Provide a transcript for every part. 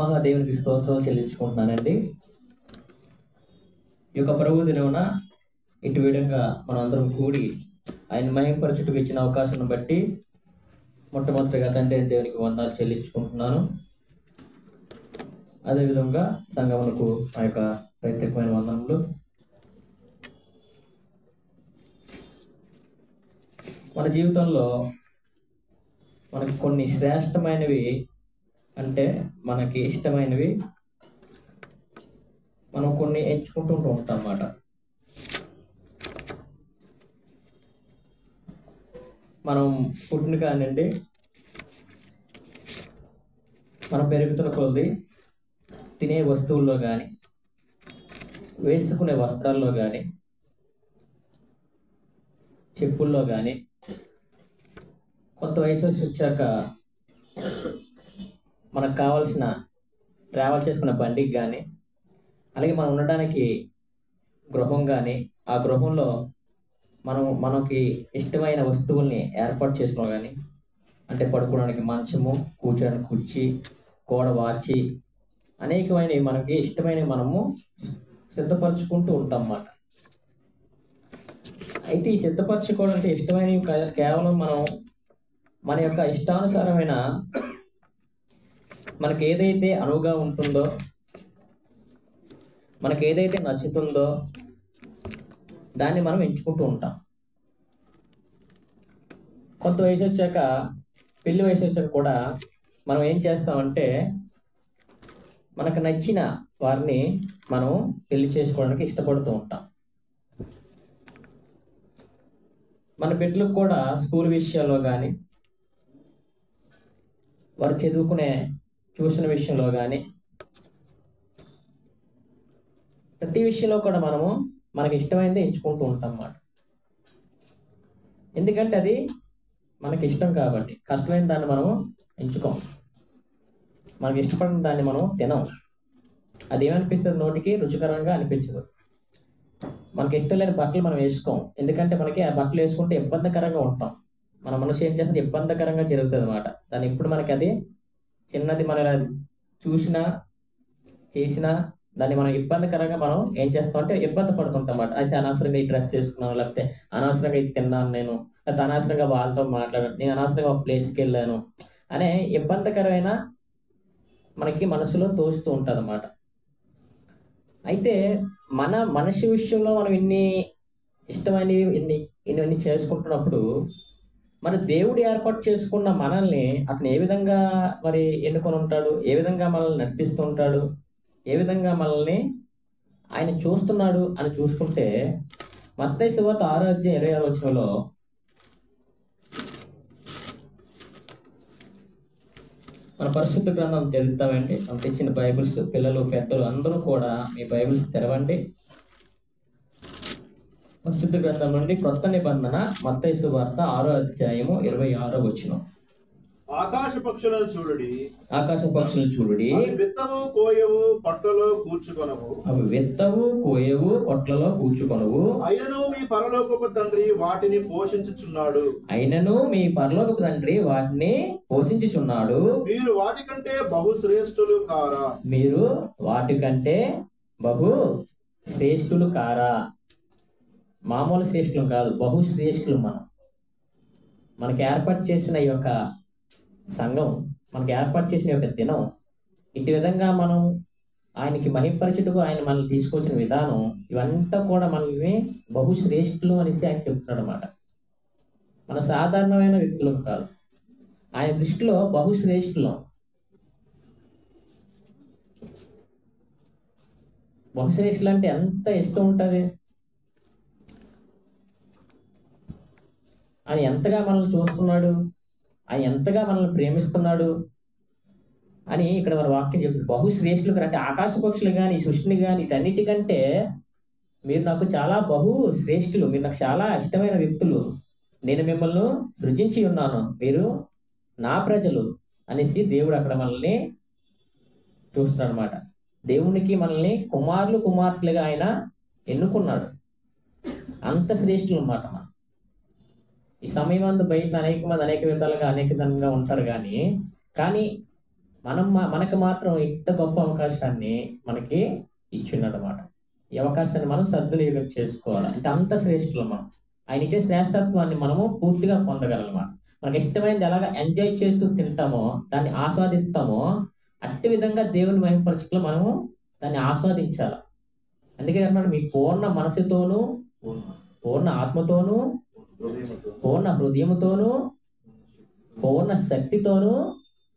మహాదేవునికి స్తోత్రం చెల్లించుకుంటున్నానండి. ఈ యొక్క ప్రభు దినమున ఇటు విధంగా మనందరం కూడి ఆయన మహింపరచుటకు ఇచ్చిన అవకాశాన్ని బట్టి మొట్టమొదటిగా తండ్రి దేవునికి వందనాలు చెల్లించుకుంటున్నాను. అదేవిధంగా సంఘమునకు ఆ యొక్క ప్రత్యేకమైన వందనములు. మన జీవితంలో మనకి కొన్ని శ్రేష్టమైనవి అంటే మనకి ఇష్టమైనవి మనం కొన్ని ఎంచుకుంటూ ఉంటాం అన్నమాట. మనం పుట్టిన కానివ్వండి, మనం పెరుగుతున్న కొద్ది తినే వస్తువుల్లో కానీ, వేసుకునే వస్త్రాల్లో కానీ, చెప్పుల్లో కానీ, కొంత వయసు వచ్చాక మనకు కావాల్సిన ట్రావెల్ చేసుకున్న బండికి కానీ, అలాగే మనం ఉండడానికి గృహం కానీ, ఆ గృహంలో మనకి ఇష్టమైన వస్తువుల్ని ఏర్పాటు చేసుకోవడం కానీ, అంటే పడుకోవడానికి మంచము, కూర్చోడానికి కుర్చీ, గోడ వాచి, అనేకమైనవి మనకి ఇష్టమైనవి మనము సిద్ధపరచుకుంటూ ఉంటాం అన్నమాట. అయితే ఈ సిద్ధపరచుకోవడం అంటే ఇష్టమైనవి కేవలం మనం మన యొక్క ఇష్టానుసారమైన మనకి ఏదైతే అనువుగా ఉంటుందో, మనకి ఏదైతే నచ్చుతుందో దాన్ని మనం ఎంచుకుంటూ ఉంటాం. కొంత వయసు వచ్చాక, పెళ్లి వయసు వచ్చాక కూడా మనం ఏం చేస్తామంటే మనకు నచ్చిన వారిని మనం పెళ్లి చేసుకోవడానికి ఇష్టపడుతూ ఉంటాం. మన బిడ్డలకు కూడా స్కూల్ విషయాల్లో కానీ, వారు చదువుకునే ట్యూషన్ విషయంలో కానీ, ప్రతి విషయంలో కూడా మనము మనకి ఇష్టమైనది ఎంచుకుంటూ ఉంటాం అన్నమాట. ఎందుకంటే అది మనకి ఇష్టం కాబట్టి. కష్టమైన దాన్ని మనం ఎంచుకోం, మనకి ఇష్టపడిన దాన్ని మనం తినం. అది ఏమనిపిస్తుంది, నోటికి రుచికరంగా అనిపించదు. మనకి ఇష్టం లేని బట్టలు మనం వేసుకోం, ఎందుకంటే మనకి ఆ బట్టలు వేసుకుంటే ఇబ్బందికరంగా ఉంటాం. మన మనసు ఏం చేస్తుంది, ఇబ్బందికరంగా జరుగుతుంది అన్నమాట. దాన్ని ఇప్పుడు మనకి అది చిన్నది మనం చూసినా చేసినా దాన్ని మనం ఇబ్బందికరంగా మనం ఏం చేస్తాం అంటే ఇబ్బంది పడుతుంటాం అన్నమాట. అయితే అనవసరంగా ఈ డ్రెస్ చేసుకున్నాను, లేకపోతే అనవసరంగా ఇది తిన్నాను నేను, లేకపోతే అనవసరంగా వాళ్ళతో మాట్లాడాను, నేను అనవసరంగా ఒక ప్లేస్కి వెళ్ళాను అనే ఇబ్బందికరమైన మనకి మనసులో తోస్తూ ఉంటుంది అన్నమాట. అయితే మన మనిషి విషయంలో మనం ఇన్ని ఇష్టమైనవి ఇవన్నీ చేసుకుంటున్నప్పుడు మరి దేవుడు ఏర్పాటు చేసుకున్న మనల్ని అతను ఏ విధంగా మరి ఎన్నుకొని ఉంటాడు, ఏ విధంగా మనల్ని నడిపిస్తూ ఉంటాడు, ఏ విధంగా మనల్ని ఆయన చూస్తున్నాడు అని చూసుకుంటే మత్తయి సువార్త 6:26 మన పరిశుద్ధ గ్రంథం తెలుస్తామండి. మనం తెచ్చిన బైబిల్స్, పిల్లలు పెద్దలు అందరూ కూడా మీ బైబిల్స్ తెరవండి. పరిశుద్ధ గ్రంథం నుండి క్రొత్త నిబంధన మత్తయి సువార్త 6:26. ఆకాశ పక్షులను చూడుడి, ఆకాశ పక్షులను చూడుడి, అవి విత్తవు కోయవు కొట్లలో కూర్చుకొనవు, అవి విత్తవు కోయవు కొట్లలో కూర్చుకొనవు, అయినను మీ పరలోకపు తండ్రి వాటిని పోషించుచున్నాడు, అయినను మీ పరలోకపు తండ్రి వాటిని పోషించుచున్నాడు. మీరు వాటికంటే బహు శ్రేష్ఠులు కారా, మీరు వాటికంటే బహు శ్రేష్ఠులు కారా. మామూలు శ్రేష్ఠులు కాదు, బహు శ్రేష్ఠులు. మనకి ఏర్పాటు చేసిన ఈ యొక్క సంఘం, మనకి ఏర్పాటు చేసిన యొక్క దినం, ఇటు విధంగా మనం ఆయనకి మహింపరచుటకు ఆయన మనల్ని తీసుకొచ్చిన విధానం, ఇవంతా కూడా మనల్ని బహుశ్రేష్ఠులు అనేసి ఆయన చెప్తున్నాడు అన్నమాట. మన సాధారణమైన వ్యక్తులు కాదు, ఆయన దృష్టిలో బహుశ్రేష్ఠులు. బహుశ్రేష్ఠులు అంటే ఎంత ఇష్టం ఉంటుంది, ఆయన ఎంతగా మనల్ని చూస్తున్నాడు, ఆయన ఎంతగా మనల్ని ప్రేమిస్తున్నాడు అని ఇక్కడ మన వాక్యం చెప్తుంది. బహుశ్రేష్ఠులు అంటే ఆకాశ పక్షులు కానీ, సృష్టిని కానీ, వీటన్నిటికంటే మీరు నాకు చాలా బహు శ్రేష్ఠులు, మీరు నాకు చాలా ఇష్టమైన వ్యక్తులు, నేను మిమ్మల్ని సృజించి ఉన్నాను, మీరు నా ప్రజలు అనేసి దేవుడు అక్కడ మనల్ని చూస్తున్నాడు అన్నమాట. దేవునికి మనల్ని కుమారులు కుమార్తెలుగా ఆయన ఎన్నుకున్నాడు. అంత శ్రేష్ఠులు అన్నమాట. ఈ సమయం అందు బయట అనేక మంది అనేక విధాలుగా అనేక విధంగా ఉంటారు, కానీ మనకు మాత్రం ఇంత గొప్ప అవకాశాన్ని మనకి ఇచ్చిండు అనమాట. ఈ అవకాశాన్ని మనం సద్వినియోగం చేసుకోవాలి. అంటే అంత శ్రేష్ఠులు మనం. ఆయన ఇచ్చే శ్రేష్టత్వాన్ని మనము పూర్తిగా పొందగలమా. మనకి ఇష్టమైనది ఎలాగ ఎంజాయ్ చేస్తూ తింటామో, దాన్ని ఆస్వాదిస్తామో, అట్టి విధంగా దేవుని మహిమపరచుటలో మనము దాన్ని ఆస్వాదించాలి. అందుకే అన్నమాట, మీ పూర్ణ మనసుతోనూ, పూర్ణ ఆత్మతోనూ, పూర్ణ హృదయముతోనూ, పూర్ణ శక్తితోనూ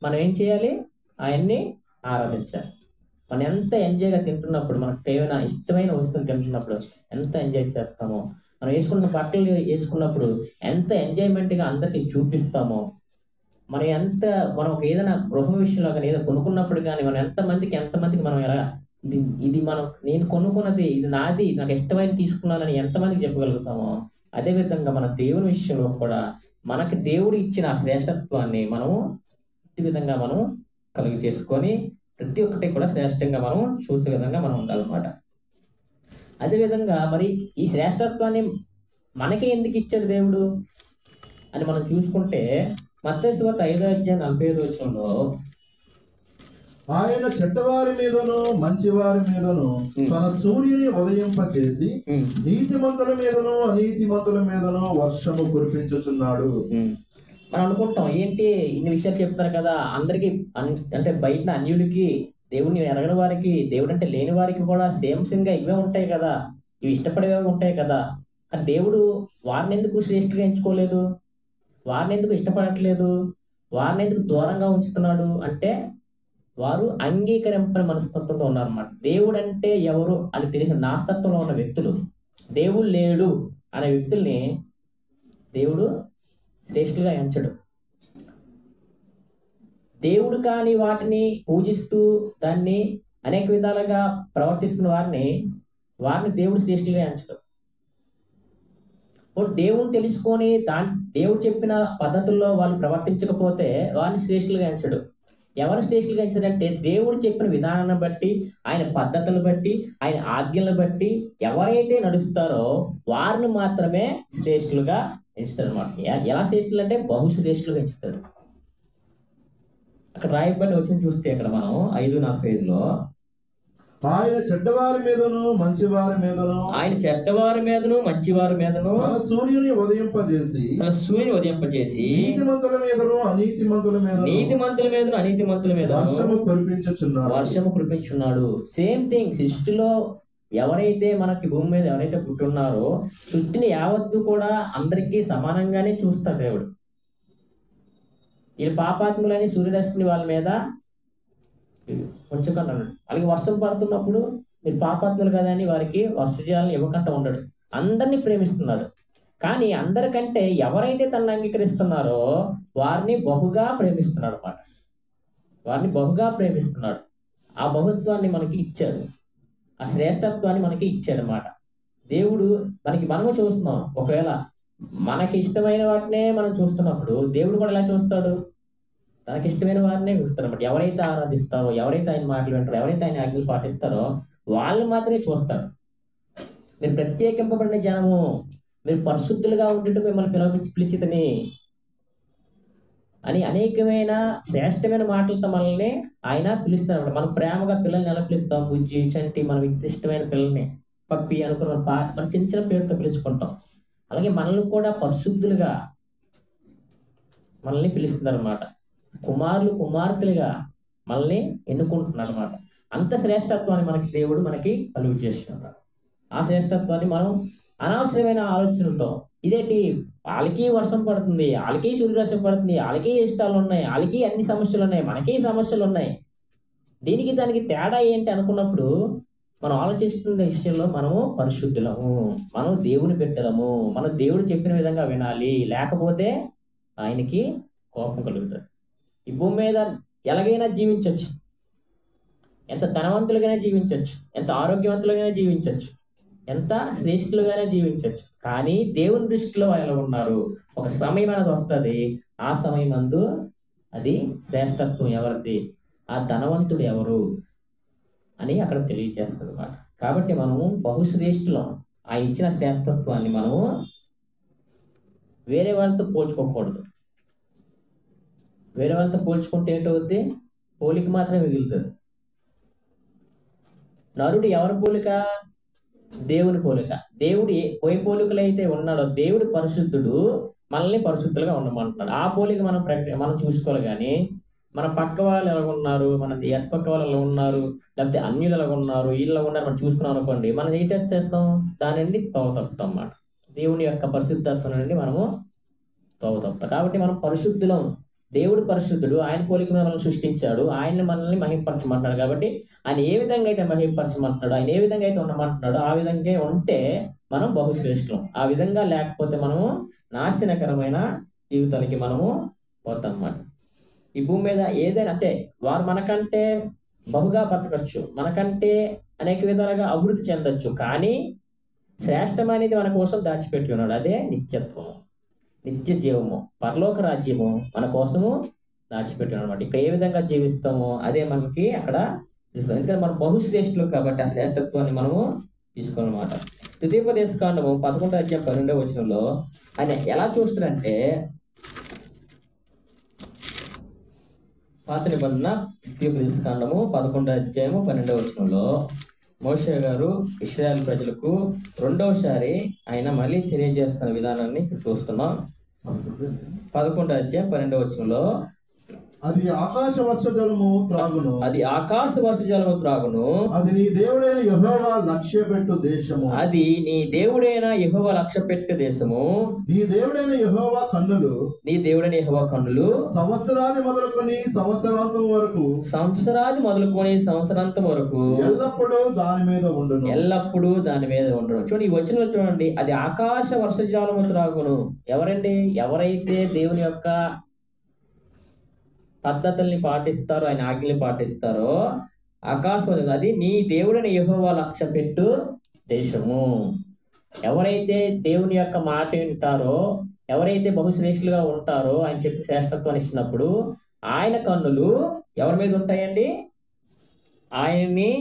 మనం ఏం చేయాలి? ఆయన్ని ఆరాధించాలి. మనం ఎంత ఎంజాయ్గా తింటున్నప్పుడు, మనకు ఏమైనా ఇష్టమైన వస్తువులు తింటున్నప్పుడు ఎంత ఎంజాయ్ చేస్తామో, మనం వేసుకున్న బట్టలు వేసుకున్నప్పుడు ఎంత ఎంజాయ్మెంట్గా అందరికీ చూపిస్తామో, మనం ఒక ఏదైనా గృహ విషయంలో కానీ ఏదో కొనుక్కున్నప్పుడు కానీ మనం ఎంతమందికి మనం ఎలా ఇది నేను కొనుక్కున్నది, ఇది నాది, నాకు ఇష్టమైన తీసుకున్నానని ఎంతమందికి చెప్పగలుగుతామో, అదేవిధంగా మన దేవుని విషయంలో కూడా మనకి దేవుడు ఇచ్చిన ఆ శ్రేష్టత్వాన్ని మనము ఈ విధంగా మనం కలిగి చేసుకొని ప్రతి ఒక్కటి కూడా శ్రేష్టంగా మనం చూసే విధంగా మనం ఉండాలన్నమాట. అదేవిధంగా మరి ఈ శ్రేష్టత్వాన్ని మనకే ఎందుకు ఇచ్చాడు దేవుడు అని మనం చూసుకుంటే, మత్తయి సువార్త 5:45 ఆయన చెడ్డవారి మీదను మంచివారి మీదను తన సూర్యుని ఉదయింపచేసి నీతిమంతుల మీదను అనీతిమంతుల మీదను వర్షము కురిపించుచున్నాడు. మనం అనుకుంటాం, ఏంటి ఇన్ని విషయాలు చెప్తున్నారు కదా, అందరికీ అంటే బయట అన్యులకి, దేవుడిని ఎరగని వారికి, దేవుడు అంటే లేని వారికి కూడా సేమ్ గా ఇవే ఉంటాయి కదా, ఇవి ఇష్టపడేవే ఉంటాయి కదా. కానీ దేవుడు వారిని ఎందుకు శ్రేష్ఠగా ఎంచుకోలేదు? వారిని ఎందుకు ఇష్టపడట్లేదు? వారిని ఎందుకు దూరంగా ఉంచుతున్నాడు అంటే, వారు అంగీకరింపని మనస్తత్వంతో ఉన్నారన్నమాట. దేవుడు అంటే ఎవరు అని తెలిసిన నాస్తత్వంలో ఉన్న వ్యక్తులు, దేవుడు లేడు అనే వ్యక్తుల్ని దేవుడు శ్రేష్ఠులుగా ఎంచడు. దేవుడు కాని వాటిని పూజిస్తూ దాన్ని అనేక విధాలుగా ప్రవర్తిస్తున్న వారిని దేవుడు శ్రేష్ఠులుగా ఎంచడు. దేవుని తెలుసుకొని దేవుడు చెప్పిన పద్ధతుల్లో వాళ్ళు ప్రవర్తించకపోతే వారిని శ్రేష్ఠులుగా ఎంచడు. ఎవరు శ్రేష్ఠులుగా ఎంచారంటే, దేవుడు చెప్పిన విధానాన్ని బట్టి, ఆయన పద్ధతులను బట్టి, ఆయన ఆజ్ఞలను బట్టి ఎవరైతే నడుస్తారో వారిని మాత్రమే శ్రేష్ఠులుగా ఎంచుతాడు అనమాట. ఎలా శ్రేష్ఠులు అంటే బహుశ్రేష్ఠులుగా ఎంచుతాడు. అక్కడ రాయబడి వచ్చిన చూస్తే అక్కడ మనం 5:45 ఆయన చెడ్డవారి మీదను మంచివారి మీదను తన సూర్యుని ఉదయింపజేసి నీతిమంతుల మీదను అనీతిమంతుల మీదను వర్షము కురిపించున్నాడు. Same thing. సృష్టిలో ఎవరైతే మనకి భూమి మీద ఎవరైతే పుట్టున్నారో, సృష్టిని యావత్తు కూడా అందరికీ సమానంగానే చూస్తాడు దేవుడు. వీళ్ళు పాపాత్ములని సూర్యరశ్మిని వాళ్ళ మీద ఉంచకుండా ఉన్నాడు. అలాగే వర్షం పడుతున్నప్పుడు మీరు పాపాత్ములు కదా అని వారికి వర్షజాలను ఇవ్వకుండా ఉండడు. అందరినీ ప్రేమిస్తున్నాడు. కానీ అందరికంటే ఎవరైతే తనను అంగీకరిస్తున్నారో వారిని బహుగా ప్రేమిస్తున్నాడు అన్నమాట. వారిని బహుగా ప్రేమిస్తున్నాడు. ఆ బహుత్వాన్ని మనకి ఇచ్చాడు, ఆ శ్రేష్టత్వాన్ని మనకి ఇచ్చాడు అన్నమాట. దేవుడు మనము చూస్తున్నాం. ఒకవేళ మనకి ఇష్టమైన వాటినే మనం చూస్తున్నప్పుడు దేవుడు కూడా ఎలా చూస్తాడు? తనకి ఇష్టమైన వారినే చూస్తాడు అన్నమాట. ఎవరైతే ఆరాధిస్తారో, ఎవరైతే ఆయన మాటలు వింటారో, ఎవరైతే ఆయన ఆజ్ఞలు పాటిస్తారో వాళ్ళని మాత్రమే చూస్తాడు. మీరు ప్రత్యేకింపబడిన జనము, మీరు పరిశుద్ధులుగా ఉండేట్టు మిమ్మల్ని పిలిచితని అని అనేకమైన శ్రేష్టమైన మాటలతో మనల్ని ఆయన పిలుస్తారు. మనం ప్రేమగా పిల్లల్ని ఎలా పిలుస్తాం? బుజ్జి, చంటి, మనం ఇష్టమైన పిల్లల్ని పప్పి అనుకున్న మన చిన్న చిన్న పేరుతో పిలుచుకుంటాం. అలాగే మనల్ని కూడా పరిశుద్ధులుగా మనల్ని పిలుస్తున్నారు అన్నమాట. కుమారులు కుమార్తెలుగా మనల్ని ఎన్నుకుంటున్నారు అన్నమాట. అంత శ్రేష్టత్వాన్ని దేవుడు మనకి కలుగు చేస్తున్నారు. ఆ శ్రేష్టత్వాన్ని మనం అనవసరమైన ఆలోచనలతో, ఇదేంటి వాళ్ళకి వర్షం పడుతుంది, వాళ్ళకి సూర్యరశ్మి పడుతుంది, వాళ్ళకి ఇష్టాలు ఉన్నాయి, వాళ్ళకి అన్ని సమస్యలు ఉన్నాయి, మనకి సమస్యలు ఉన్నాయి, దీనికి దానికి తేడా ఏంటి అనుకున్నప్పుడు మనం ఆలోచిస్తున్న విషయంలో మనము పరిశుద్ధులము, మనం దేవుని బిడ్డలము, మనం దేవుడు చెప్పిన విధంగా వినాలి, లేకపోతే ఆయనకి కోపం కలుగుతుంది. ఈ భూమి మీద ఎలాగైనా జీవించవచ్చు, ఎంత ధనవంతులుగానే జీవించవచ్చు, ఎంత ఆరోగ్యవంతులుగానే జీవించవచ్చు, ఎంత శ్రేష్ఠులుగానే జీవించవచ్చు. కానీ దేవుని దృష్టిలో ఎలా ఉన్నారు? ఒక సమయం అనేది వస్తుంది. ఆ సమయం అందు అది శ్రేష్టత్వం ఎవరిది, ఆ ధనవంతుడు ఎవరు అని అక్కడ తెలియజేస్తుంది అన్నమాట. కాబట్టి మనము బహుశ్రేష్ఠులం. ఆ ఇచ్చిన శ్రేష్టత్వాన్ని మనము వేరే వాళ్ళతో పోల్చుకోకూడదు. వేరే వాళ్ళతో పోల్చుకుంటే ఏంటవుద్ది? పోలిక మాత్రమే మిగులుతుంది. నరుడు ఎవరి పోలిక? దేవుని పోలిక. దేవుడు ఏ పోలికలు అయితే ఉన్నాడో, దేవుడు పరిశుద్ధుడు, మనల్ని పరిశుద్ధులుగా ఉండమంటున్నాడు. ఆ పోలిక మనం చూసుకోవాలి. కానీ మన పక్క వాళ్ళు ఎలా ఉన్నారు, మన పక్క వాళ్ళు ఎలా ఉన్నారు, లేకపోతే అన్యులు ఎలా ఉన్నారు, వీళ్ళు ఉన్నారు మనం చూసుకున్నాం అనుకోండి, మనం ఏ టెస్ట్ చేస్తాం? దాని నుండి తప్పుతాం అన్నమాట. దేవుని యొక్క పరిశుద్ధత్వం నుండి మనము తప్పుతాం. కాబట్టి మనం పరిశుద్ధులం. దేవుడు పరిశుద్ధుడు, ఆయన పోలిక మనల్ని సృష్టించాడు, ఆయన మనల్ని మహిమపరచమంటున్నాడు. కాబట్టి ఆయన ఏ విధంగా అయితే మహిమపరచమంటున్నాడు, ఆయన ఏ విధంగా అయితే ఉండమంటున్నాడో ఆ విధంగా ఉంటే మనం బహుశ్రేష్ఠులం. ఆ విధంగా లేకపోతే మనము నాశనకరమైన జీవితానికి మనము పోతాం అన్నమాట. ఈ భూమి మీద ఏదైనా అంటే వారు మనకంటే బహుగా బతకచ్చు, మనకంటే అనేక విధాలుగా అభివృద్ధి చెందొచ్చు, కానీ శ్రేష్టం అనేది మన కోసం దాచిపెట్టి ఉన్నాడు. అదే నిత్యత్వము, నిత్య జీవము, పరలోక రాజ్యము మన కోసము దాచిపెట్టి అనమాట. ఇక్కడ ఏ విధంగా జీవిస్తామో అదే మనకి అక్కడ తీసుకోవాలి. ఎందుకంటే మనం బహుశ్రేష్ఠులు కాబట్టి ఆ శ్రేష్టత్వాన్ని మనము తీసుకోవాలన్నమాట. ద్వితీయోపదేశకాండము 11:12 ఆయన ఎలా చూస్తారంటే, పాత నిబంధన ద్వితీయోపదేశకాండము 11:12 మోషే గారు ఇశ్రాయేలు ప్రజలకు రెండవసారి ఆయన మళ్ళీ తెలియజేస్తున్న విధానాన్ని చూస్తున్నాం. 11:12 అది ఆకాశ వర్ష జలము త్రాగును, అది ఆకాశ వర్ష జలము త్రాగును, అది నీ దేవుడైన యెహోవా లక్ష్యపెట్టు దేశము, అది నీ దేవుడైన యెహోవా లక్ష్యపెట్టు దేశము, నీ దేవుడైన యెహోవా కన్నులు, నీ దేవుడైన యెహోవా కన్నులు సంవత్సరాది మొదలుకొని సంవత్సరాంతం వరకు, సంవత్సరాది మొదలుకొని సంవత్సరాంతం వరకు ఎల్లప్పుడూ దాని మీద ఉండును, ఎల్లప్పుడూ దాని మీద ఉండరు. చూడండి, ఈ వచనం చూడండి, అది ఆకాశ వర్షజాలము త్రాగును. ఎవరండి? ఎవరైతే దేవుని యొక్క పద్ధతుల్ని పాటిస్తారో, ఆయన ఆజ్ఞల్ని పాటిస్తారో ఆకాశం, అది నీ దేవుడని యెహోవా లక్ష్యపెట్టు దేశము. ఎవరైతే దేవుని యొక్క మాట వింటారో, ఎవరైతే బహుశ్రేష్ఠులుగా ఉంటారో, ఆయన చెప్పి శ్రేష్టత్వాన్ని ఇచ్చినప్పుడు ఆయన కన్నులు ఎవరి మీద ఉంటాయండి? ఆయన్ని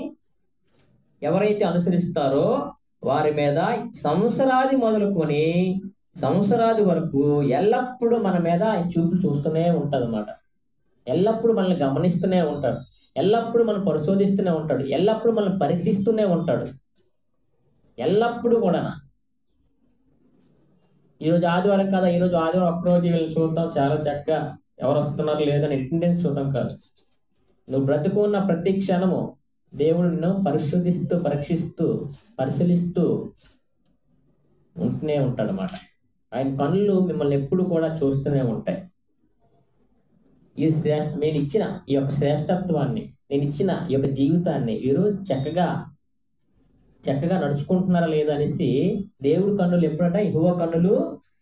ఎవరైతే అనుసరిస్తారో వారి మీద సంవత్సరాది మొదలుకొని సంవత్సరాది వరకు ఎల్లప్పుడూ మన మీద ఆయన చూస్తూనే ఉంటుంది అన్నమాట. ఎల్లప్పుడూ మనల్ని గమనిస్తూనే ఉంటాడు, ఎల్లప్పుడూ మనం పరిశోధిస్తూనే ఉంటాడు, ఎల్లప్పుడూ మనల్ని పరీక్షిస్తూనే ఉంటాడు. ఎల్లప్పుడూ కూడా ఈరోజు ఆదివారం కదా, ఈరోజు ఆదివారం ఒక్కరోజు వీళ్ళని చూద్దాం, చాలా చక్కగా ఎవరు వస్తున్నారు లేదని అటెండెన్స్ చూడటం కాదు. నువ్వు బ్రతుకున్న ప్రతి క్షణము దేవుడు నిన్ను పరిశోధిస్తూ, పరీక్షిస్తూ, పరిశీలిస్తూ ఉంటూనే ఉంటాడు అన్నమాట. ఆయన కళ్ళు మిమ్మల్ని ఎప్పుడు కూడా చూస్తూనే ఉంటాయి. నేను ఇచ్చిన ఈ యొక్క శ్రేష్టత్వాన్ని, నేను ఇచ్చిన ఈ యొక్క జీవితాన్ని వీరు చక్కగా నడుచుకుంటున్నారా లేదా అనేసి దేవుడి కన్నులు ఎప్పుడట? యెహోవా కన్నులు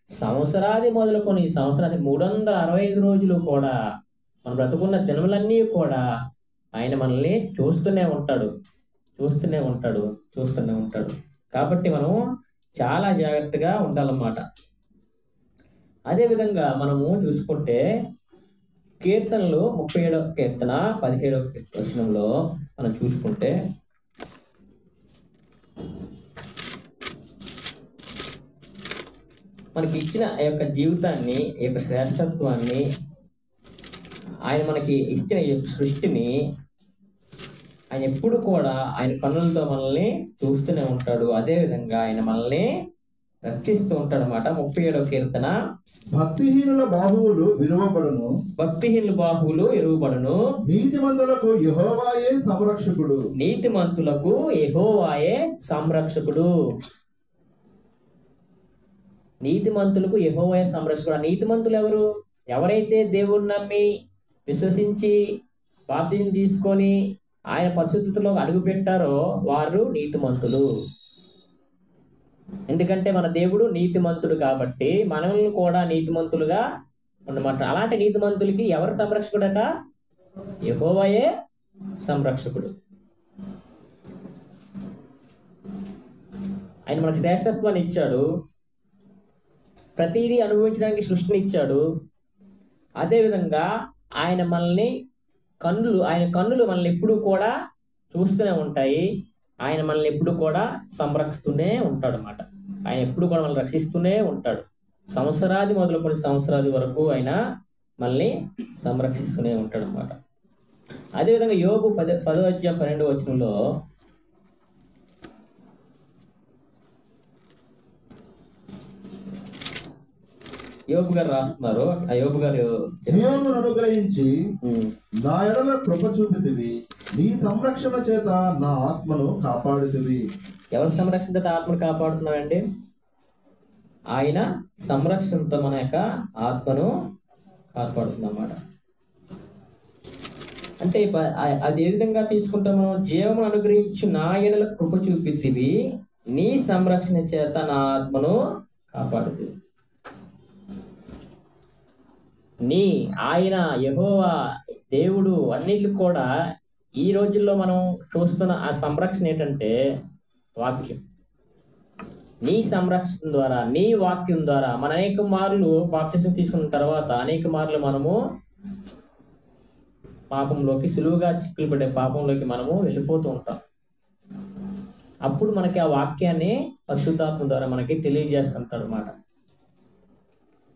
సంవత్సరాది మొదలుకొని సంవత్సరాది 365 రోజులు కూడా, మనం బ్రతుకున్న దినములన్నీ కూడా ఆయన మనల్ని చూస్తూనే ఉంటాడు. కాబట్టి మనం చాలా జాగ్రత్తగా ఉండాలన్నమాట. అదేవిధంగా మనము చూసుకుంటే కీర్తనలు 37వ కీర్తన 17వ వచనంలో మనం చూసుకుంటే, మనకి ఇచ్చిన ఈ యొక్క జీవితాన్ని, ఈ యొక్క శ్రేష్టత్వాన్ని, ఆయన మనకి ఇచ్చిన ఈ యొక్క సృష్టిని ఆయన ఎప్పుడు కూడా ఆయన కన్నులతో మనల్ని చూస్తూనే ఉంటాడు. అదేవిధంగా ఆయన మనల్ని రక్షిస్తూ ఉంటాడు అన్నమాట. 37వ కీర్తన, భక్తిహీనుల బాహువులు విరువబడును, భక్తిహీనుల బాహువులు ఎరువబడును, నీతిమంతులకు యెహోవాయే సంరక్షకుడు, నీతిమంతులకు యెహోవాయే సంరక్షకుడు. నీతిమంతులకు యెహోవాయే సంరక్షకుడు. ఆ నీతిమంతులు ఎవరు? ఎవరైతే దేవుడిని నమ్మి విశ్వసించి బాప్తిజం తీసుకొని ఆయన పరిశుద్ధతలో అడుగు పెట్టారో వారు నీతిమంతులు. ఎందుకంటే మన దేవుడు నీతిమంతుడు కాబట్టి మనల్ని కూడా నీతిమంతులుగా ఉండమాట. అలాంటి నీతిమంతులకి ఎవరు సంరక్షకుడట? యెహోవాయే సంరక్షకుడు. ఆయన మనకు శ్రేష్టత్వాన్ని ఇచ్చాడు, ప్రతిదీ అనుభవించడానికి సృష్టిని ఇచ్చాడు. అదేవిధంగా ఆయన కన్నులు మనల్ని ఎప్పుడు కూడా చూస్తూనే ఉంటాయి. ఆయన మనల్ని ఎప్పుడు కూడా సంరక్షిస్తూనే ఉంటాడు అన్నమాట. ఆయన ఎప్పుడు కూడా మనల్ని రక్షిస్తూనే ఉంటాడు. సంవత్సరాది మొదలుకొని సంవత్సరాది వరకు ఆయన మనల్ని సంరక్షిస్తూనే ఉంటాడు అన్నమాట. అదేవిధంగా యోబు 10:12 యోబు గారు రాస్తున్నారు. ఆ యోబు గారు జీవమును అనుగ్రహించి నా ఎడల కృప చూపితివి, నీ సంరక్షణ చేత నా ఆత్మను కాపాడుతివి. ఎవరి సంరక్షణతో ఆత్మను కాపాడుతున్నారండి? ఆయన సంరక్షణతో మన యొక్క ఆత్మను కాపాడుతుందన్నమాట. అంటే అది ఏ విధంగా తీసుకుంటాం మనం? జీవమును అనుగ్రహించి నా ఎడల కృప చూపితివి, నీ సంరక్షణ చేత నా ఆత్మను కాపాడుతుంది. ఆయన యెహోవా దేవుడు అన్నిటికి కూడా ఈ రోజుల్లో మనం చూస్తున్న ఆ సంరక్షణ ఏంటంటే వాక్యం. నీ సంరక్షణ ద్వారా, నీ వాక్యం ద్వారా మన అనేక మార్లు బాప్తిసం తీసుకున్న తర్వాత అనేక మార్లు మనము పాపంలోకి సులువుగా చిక్కులు పడే పాపంలోకి మనము వెళ్ళిపోతూ ఉంటాం. అప్పుడు మనకి ఆ వాక్యాన్ని పరిశుద్ధాత్మ ద్వారా మనకి తెలియజేస్తుంటాడు అన్నమాట.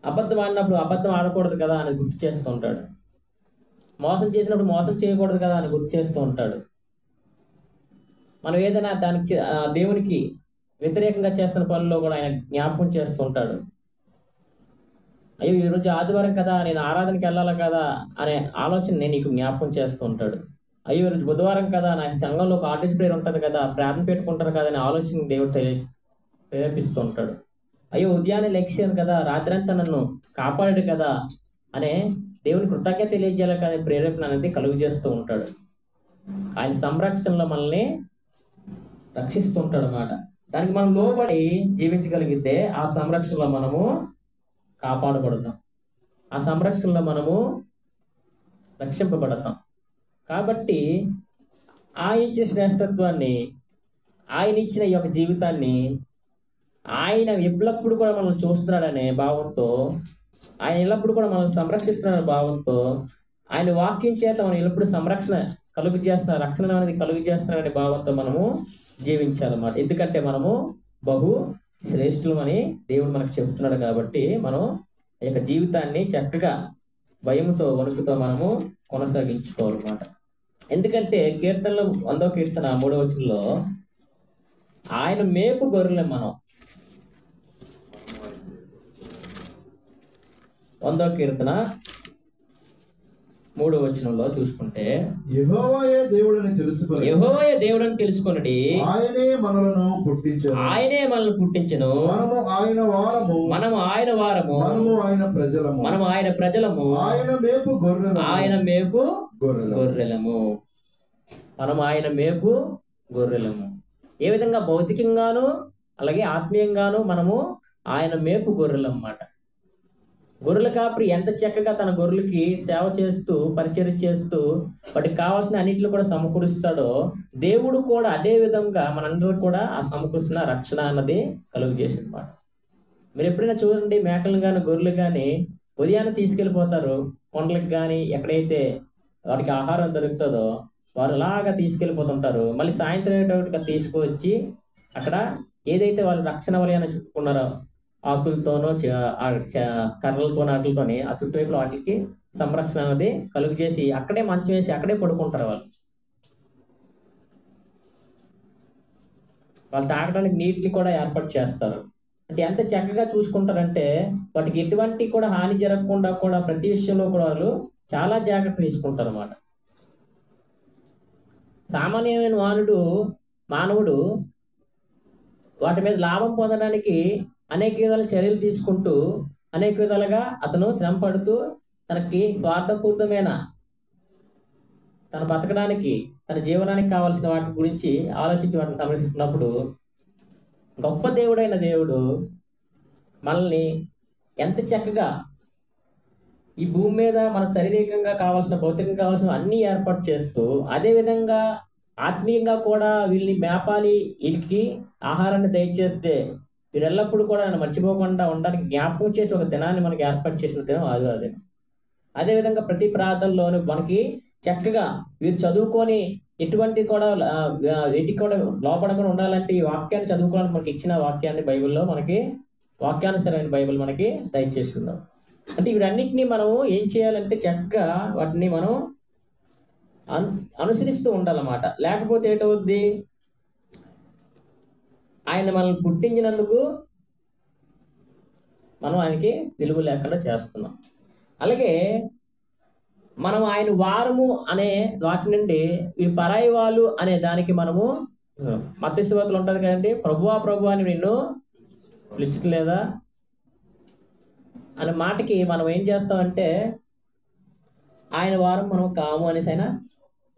అబద్ధం ఆడినప్పుడు అబద్ధం ఆడకూడదు కదా అని గుర్తు చేస్తూ ఉంటాడు. మోసం చేసినప్పుడు మోసం చేయకూడదు కదా అని గుర్తు చేస్తూ ఉంటాడు. మనం ఏదైనా దానికి దేవునికి వ్యతిరేకంగా చేస్తున్న పనుల్లో కూడా ఆయన జ్ఞాపకం చేస్తూ ఉంటాడు. అయ్యో ఈరోజు ఆదివారం కదా, నేను ఆరాధనకి వెళ్ళాలి కదా అనే ఆలోచన నేను నీకు జ్ఞాపకం చేస్తూ ఉంటాడు. అయ్యో ఈరోజు బుధవారం కదా, నా సంఘంలో ఒక ఆర్టిస్ట్ ప్రేయర్ ఉంటుంది కదా, ప్రార్థన పెట్టుకుంటారు కదా అనే ఆలోచన దేవుడు ప్రేరేపిస్తూ ఉంటాడు. అయ్యో ఉదయాన్నే లెక్సాను కదా, రాత్రంతా నన్ను కాపాడాడు కదా అనే దేవుని కృతజ్ఞత తెలియజేయాలి కదా ప్రేరేపణ అనేది కలుగు చేస్తూ ఉంటాడు. ఆయన సంరక్షణలో మనల్ని రక్షిస్తూ ఉంటాడు అన్నమాట. దానికి మనం లోబడి జీవించగలిగితే ఆ సంరక్షణలో మనము కాపాడబడతాం, ఆ సంరక్షణలో మనము రక్షింపబడతాం. కాబట్టి ఆయన ఇచ్చిన శ్రేష్టత్వాన్ని, ఆయన ఇచ్చిన ఈ యొక్క జీవితాన్ని ఆయన ఎల్లప్పుడు కూడా మనం చూస్తున్నాడనే భావంతో, ఆయన ఎల్లప్పుడు కూడా మనం సంరక్షిస్తున్నాడనే భావంతో, ఆయన వాక్యం చేత మనం ఎల్లప్పుడు సంరక్షణ కలుగు చేస్తున్నారు, రక్షణ అనేది కలుగు చేస్తున్నాడనే భావంతో మనము జీవించాలన్నమాట. ఎందుకంటే మనము బహు శ్రేష్ఠులమని దేవుడు మనకు చెబుతున్నాడు. కాబట్టి మనం ఈ యొక్క జీవితాన్ని చక్కగా భయముతో వణుకుతో మనము కొనసాగించుకోవాలన్నమాట. ఎందుకంటే కీర్తనలో 100వ కీర్తన 3వ వచనంలో ఆయన మేపు గొర్రెలు మనం 100వ కీర్తన 3వ వచనంలో చూసుకుంటే యెహోవాయే దేవుడని తెలుసుకొనుడి, ఆయనే మనలను పుట్టించెను, మనము ఆయన వారము, మనము ఆయన ప్రజలము, ఆయన మేపు గొర్రెలము. మనం ఆయన మేపు గొర్రెలము. ఏ విధంగా? భౌతికంగాను అలాగే ఆత్మీయంగాను మనము ఆయన మేపు గొర్రెలు అన్నమాట. గొర్రెల కాపరి ఎంత చక్కగా తన గొర్రెలకి సేవ చేస్తూ పరిచర్య చేస్తూ వాటికి కావాల్సిన అన్నింటిలో కూడా సమకూరుస్తాడో, దేవుడు కూడా అదే విధంగా మనందరూ కూడా ఆ సమకూర్చిన రక్షణ అన్నది కలుగు చేసింది అన్నమాట. మీరు ఎప్పుడైనా చూడండి, మేకలు కానీ గొర్రెలు కానీ ఉదయాన్నే తీసుకెళ్ళిపోతారు కొండలకు కానీ, ఎక్కడైతే వాటికి ఆహారం దొరుకుతుందో వారు అలాగా తీసుకెళ్ళిపోతుంటారు. మళ్ళీ సాయంత్రం అయ్యేటట్టుగా తీసుకువచ్చి అక్కడ ఏదైతే వాళ్ళు రక్షణ వలయాన్ని చుట్టుకున్నారో ఆకులతోనో కర్రలతోనో వాటితోని ఆ చుట్టువైపులో వాటికి సంరక్షణ అనేది కలుగు చేసి అక్కడే మంచం వేసి అక్కడే పడుకుంటారు. వాళ్ళు తాగడానికి నీటిని కూడా ఏర్పాటు చేస్తారు. అంటే ఎంత చక్కగా చూసుకుంటారంటే వాటికి ఎటువంటి కూడా హాని జరగకుండా కూడా ప్రతి విషయంలో కూడా వాళ్ళు చాలా జాగ్రత్త తీసుకుంటారు అన్నమాట. సామాన్యమైన మానవుడు వాటి మీద లాభం పొందడానికి అనేక విధాల చర్యలు తీసుకుంటూ అనేక విధాలుగా అతను శ్రమ పడుతూ తనకి స్వార్థపూరితమైన తన బతకడానికి తన జీవనానికి కావాల్సిన వాటి గురించి ఆలోచించి వాటిని సంరక్షిస్తున్నప్పుడు గొప్ప దేవుడైన దేవుడు మనల్ని ఎంత చక్కగా ఈ భూమి మీద మన శారీరకంగా కావాల్సిన భౌతికంగా కావాల్సిన అన్నీ ఏర్పాటు చేస్తూ అదేవిధంగా ఆత్మీయంగా కూడా వీళ్ళని మేపాలి, వీళ్ళకి ఆహారాన్ని దయచేస్తే వీరు ఎల్లప్పుడూ కూడా మర్చిపోకుండా ఉండడానికి జ్ఞాపకం చేసి ఒక దినాన్ని మనకి ఏర్పాటు చేసిన దినం ఆదివారం. అదేవిధంగా ప్రతి ప్రార్థనలోనూ మనకి చక్కగా వీరు చదువుకొని ఎటువంటి కూడా వీటికి కూడా లోపడకుండా ఉండాలంటే ఈ వాక్యాన్ని చదువుకోవడానికి మనకి ఇచ్చిన వాక్యాన్ని బైబిల్లో మనకి వాక్యానుసరైన బైబిల్ మనకి దయచేస్తున్నాం. అంటే వీటన్నిటినీ మనం ఏం చేయాలంటే చక్కగా వాటిని మనం అనుసరిస్తూ ఉండాలన్నమాట. లేకపోతే ఏటవుద్ది, ఆయన మనల్ని పుట్టించినందుకు మనం ఆయనకి విలువ లేకుండా చేస్తున్నాం. అలాగే మనం ఆయన వారము అనే వాటి నుండి ఈ పరాయి వాళ్ళు అనే దానికి మనము మత్తయి సువార్తలో ఉంటుంది కదండి, ప్రభువా ప్రభువా అని నిన్ను పిలిచట్లేదా అనే మాటకి మనం ఏం చేస్తామంటే ఆయన వారం మనం కాము అనేసి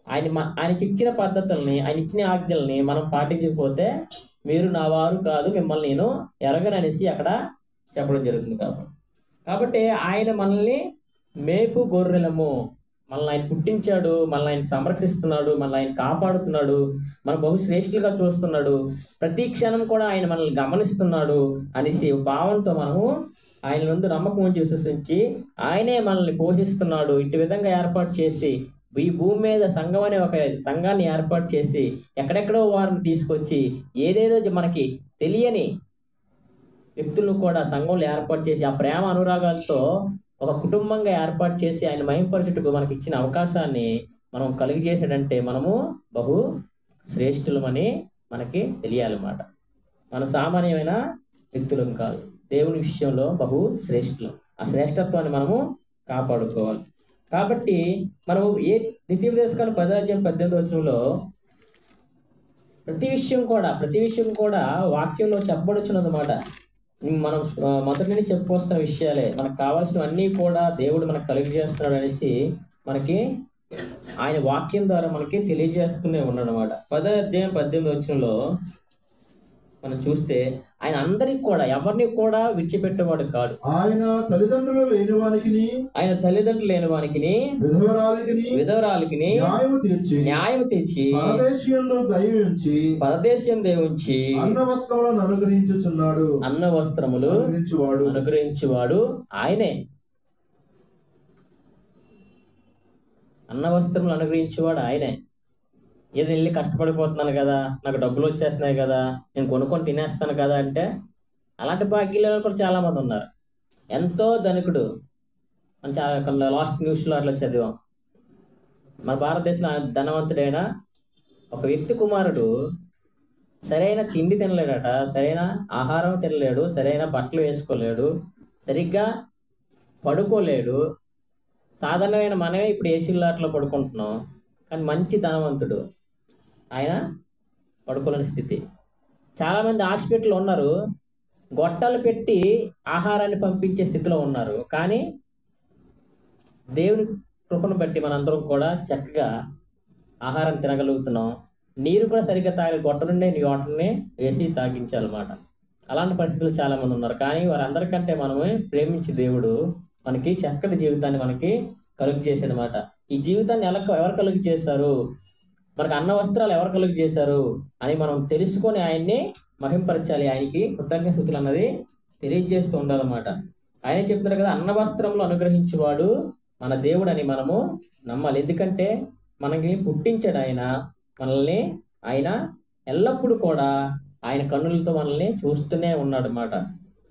ఆయనకి ఇచ్చిన పద్ధతుల్ని, ఆయన ఇచ్చిన ఆజ్ఞల్ని మనం పాటించకపోతే మీరు నా వారు కాదు, మిమ్మల్ని నేను ఎరగననేసి అక్కడ చెప్పడం జరుగుతుంది. కాబట్టి ఆయన మనల్ని మేపు గొర్రెలము, మనల్ని ఆయన పుట్టించాడు, మనల్ని ఆయన సంరక్షిస్తున్నాడు, మనల్ని ఆయన కాపాడుతున్నాడు, మన బహుశ్రేష్ఠులుగా చూస్తున్నాడు, ప్రతి క్షణం కూడా ఆయన మనల్ని గమనిస్తున్నాడు అనేసి భావంతో మనము ఆయన ముందు నమ్మకం ఉంచి విశ్వసించి ఆయనే మనల్ని పోషిస్తున్నాడు, ఇటు విధంగా ఏర్పాటు చేసి ఈ భూమి మీద సంఘం అనే ఒక సంఘాన్ని ఏర్పాటు చేసి ఎక్కడెక్కడో వారిని తీసుకొచ్చి ఏదేదో మనకి తెలియని వ్యక్తులను కూడా సంఘంలో ఏర్పాటు చేసి ఆ ప్రేమ అనురాగాలతో ఒక కుటుంబంగా ఏర్పాటు చేసి ఆయన మహింపరచుటకు మనకి ఇచ్చిన అవకాశాన్ని మనం కలిగజేసాడంటే మనము బహు శ్రేష్ఠులమని మనకి తెలియాలన్నమాట. మన సామాన్యమైన వ్యక్తులం కాదు, దేవుని విషయంలో బహు శ్రేష్ఠులం. ఆ శ్రేష్ఠత్వాన్ని మనము కాపాడుకోవాలి. కాబట్టి మనము ద్వితీయోపదేశకాండం 10:18 ప్రతి విషయం కూడా వాక్యంలో చెప్పబడుచున్నదన్నమాట. మనం మొదటి నుండి చెప్పుకొస్తున్న విషయాలే, మనకు కావాల్సినవన్నీ కూడా దేవుడు మనకు కలిగజేస్తున్నాడు అనేసి మనకి ఆయన వాక్యం ద్వారా మనకి తెలియజేస్తూనే ఉన్నాడు అన్నమాట. 10:18 మనం చూస్తే ఆయన అందరికి కూడా ఎవరిని కూడా విడిచిపెట్టేవాడు కాదు. ఆయన తల్లిదండ్రులు లేని వానికి విధవరాలికి న్యాయము తీర్చి పరదేశం దయవుంచి అన్న వస్త్రములు అనుగ్రహించువాడు ఆయనే. అన్న వస్త్రములు అనుగ్రహించేవాడు ఆయనే. ఏదో వెళ్ళి కష్టపడిపోతున్నాను కదా, నాకు డబ్బులు వచ్చేస్తున్నాయి కదా, నేను కొనుక్కొని తినేస్తాను కదా అంటే అలాంటి భాగ్యాలు కూడా చాలామంది ఉన్నారు. ఎంతో ధనికుడు, మనం చాలా లాస్ట్ న్యూస్లో అట్లా చదివాం. మన భారతదేశంలో ధనవంతుడైన ఒక వ్యక్తి కుమారుడు సరైన తిండి తినలేడట, సరైన ఆహారం తినలేడు, సరైన బట్టలు వేసుకోలేడు, సరిగ్గా పడుకోలేడు. సాధారణమైన మనమే ఇప్పుడు ఏసీల్లో అట్లా పడుకుంటున్నాం, కానీ మంచి ధనవంతుడు ఆయన పడుకోలేని స్థితి. చాలామంది హాస్పిటల్లో ఉన్నారు, గొట్టాలు పెట్టి ఆహారాన్ని పంపించే స్థితిలో ఉన్నారు. కానీ దేవుని కృపను బట్టి మనందరం కూడా చక్కగా ఆహారం తినగలుగుతున్నాం. నీరు కూడా సరిగ్గా తాగే గొట్ట నుండే వాటర్ని వేసి తాగించాలన్నమాట. అలాంటి పరిస్థితులు చాలామంది ఉన్నారు. కానీ వారందరికంటే మనమే ప్రేమించి దేవుడు మనకి చక్కటి జీవితాన్ని మనకి కలుగు చేశాడనమాట. ఈ జీవితాన్ని ఎవరు కలుగు చేశారు, మనకు అన్న వస్త్రాలు ఎవరు కలుగు చేశారు అని మనం తెలుసుకొని ఆయన్ని మహింపరచాలి, ఆయనకి కృతజ్ఞతలు అన్నది తెలియజేస్తూ ఉండాలన్నమాట. ఆయనే చెప్తున్నారు కదా, అన్న వస్త్రంలో అనుగ్రహించేవాడు మన దేవుడు అని మనము నమ్మాలి. ఎందుకంటే మనకి పుట్టించాడు ఆయన, మనల్ని ఆయన ఎల్లప్పుడూ కూడా ఆయన కన్నులతో మనల్ని చూస్తూనే ఉన్నాడు అన్నమాట.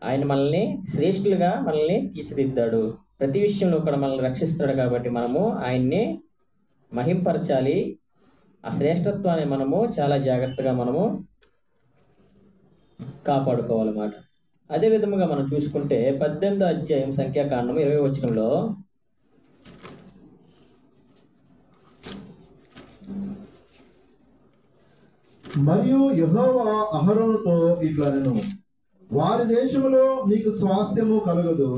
ఆయన మనల్ని శ్రేష్ఠులుగా మనల్ని తీర్చిదిద్దాడు, ప్రతి విషయంలో కూడా మనల్ని రక్షిస్తాడు. కాబట్టి మనము ఆయన్ని మహింపరచాలి. ఆ శ్రేష్ఠత్వాన్ని మనము చాలా జాగ్రత్తగా మనము కాపాడుకోవాలన్నమాట. అదే విధముగా మనం చూసుకుంటే 18వ అధ్యాయం సంఖ్యాకాండం 20వ వచనంలో మరియు యెహోవా అహరోనుతో ఇట్లనెను, వారి దేశములో నీకు స్వాస్థ్యము కలగదు,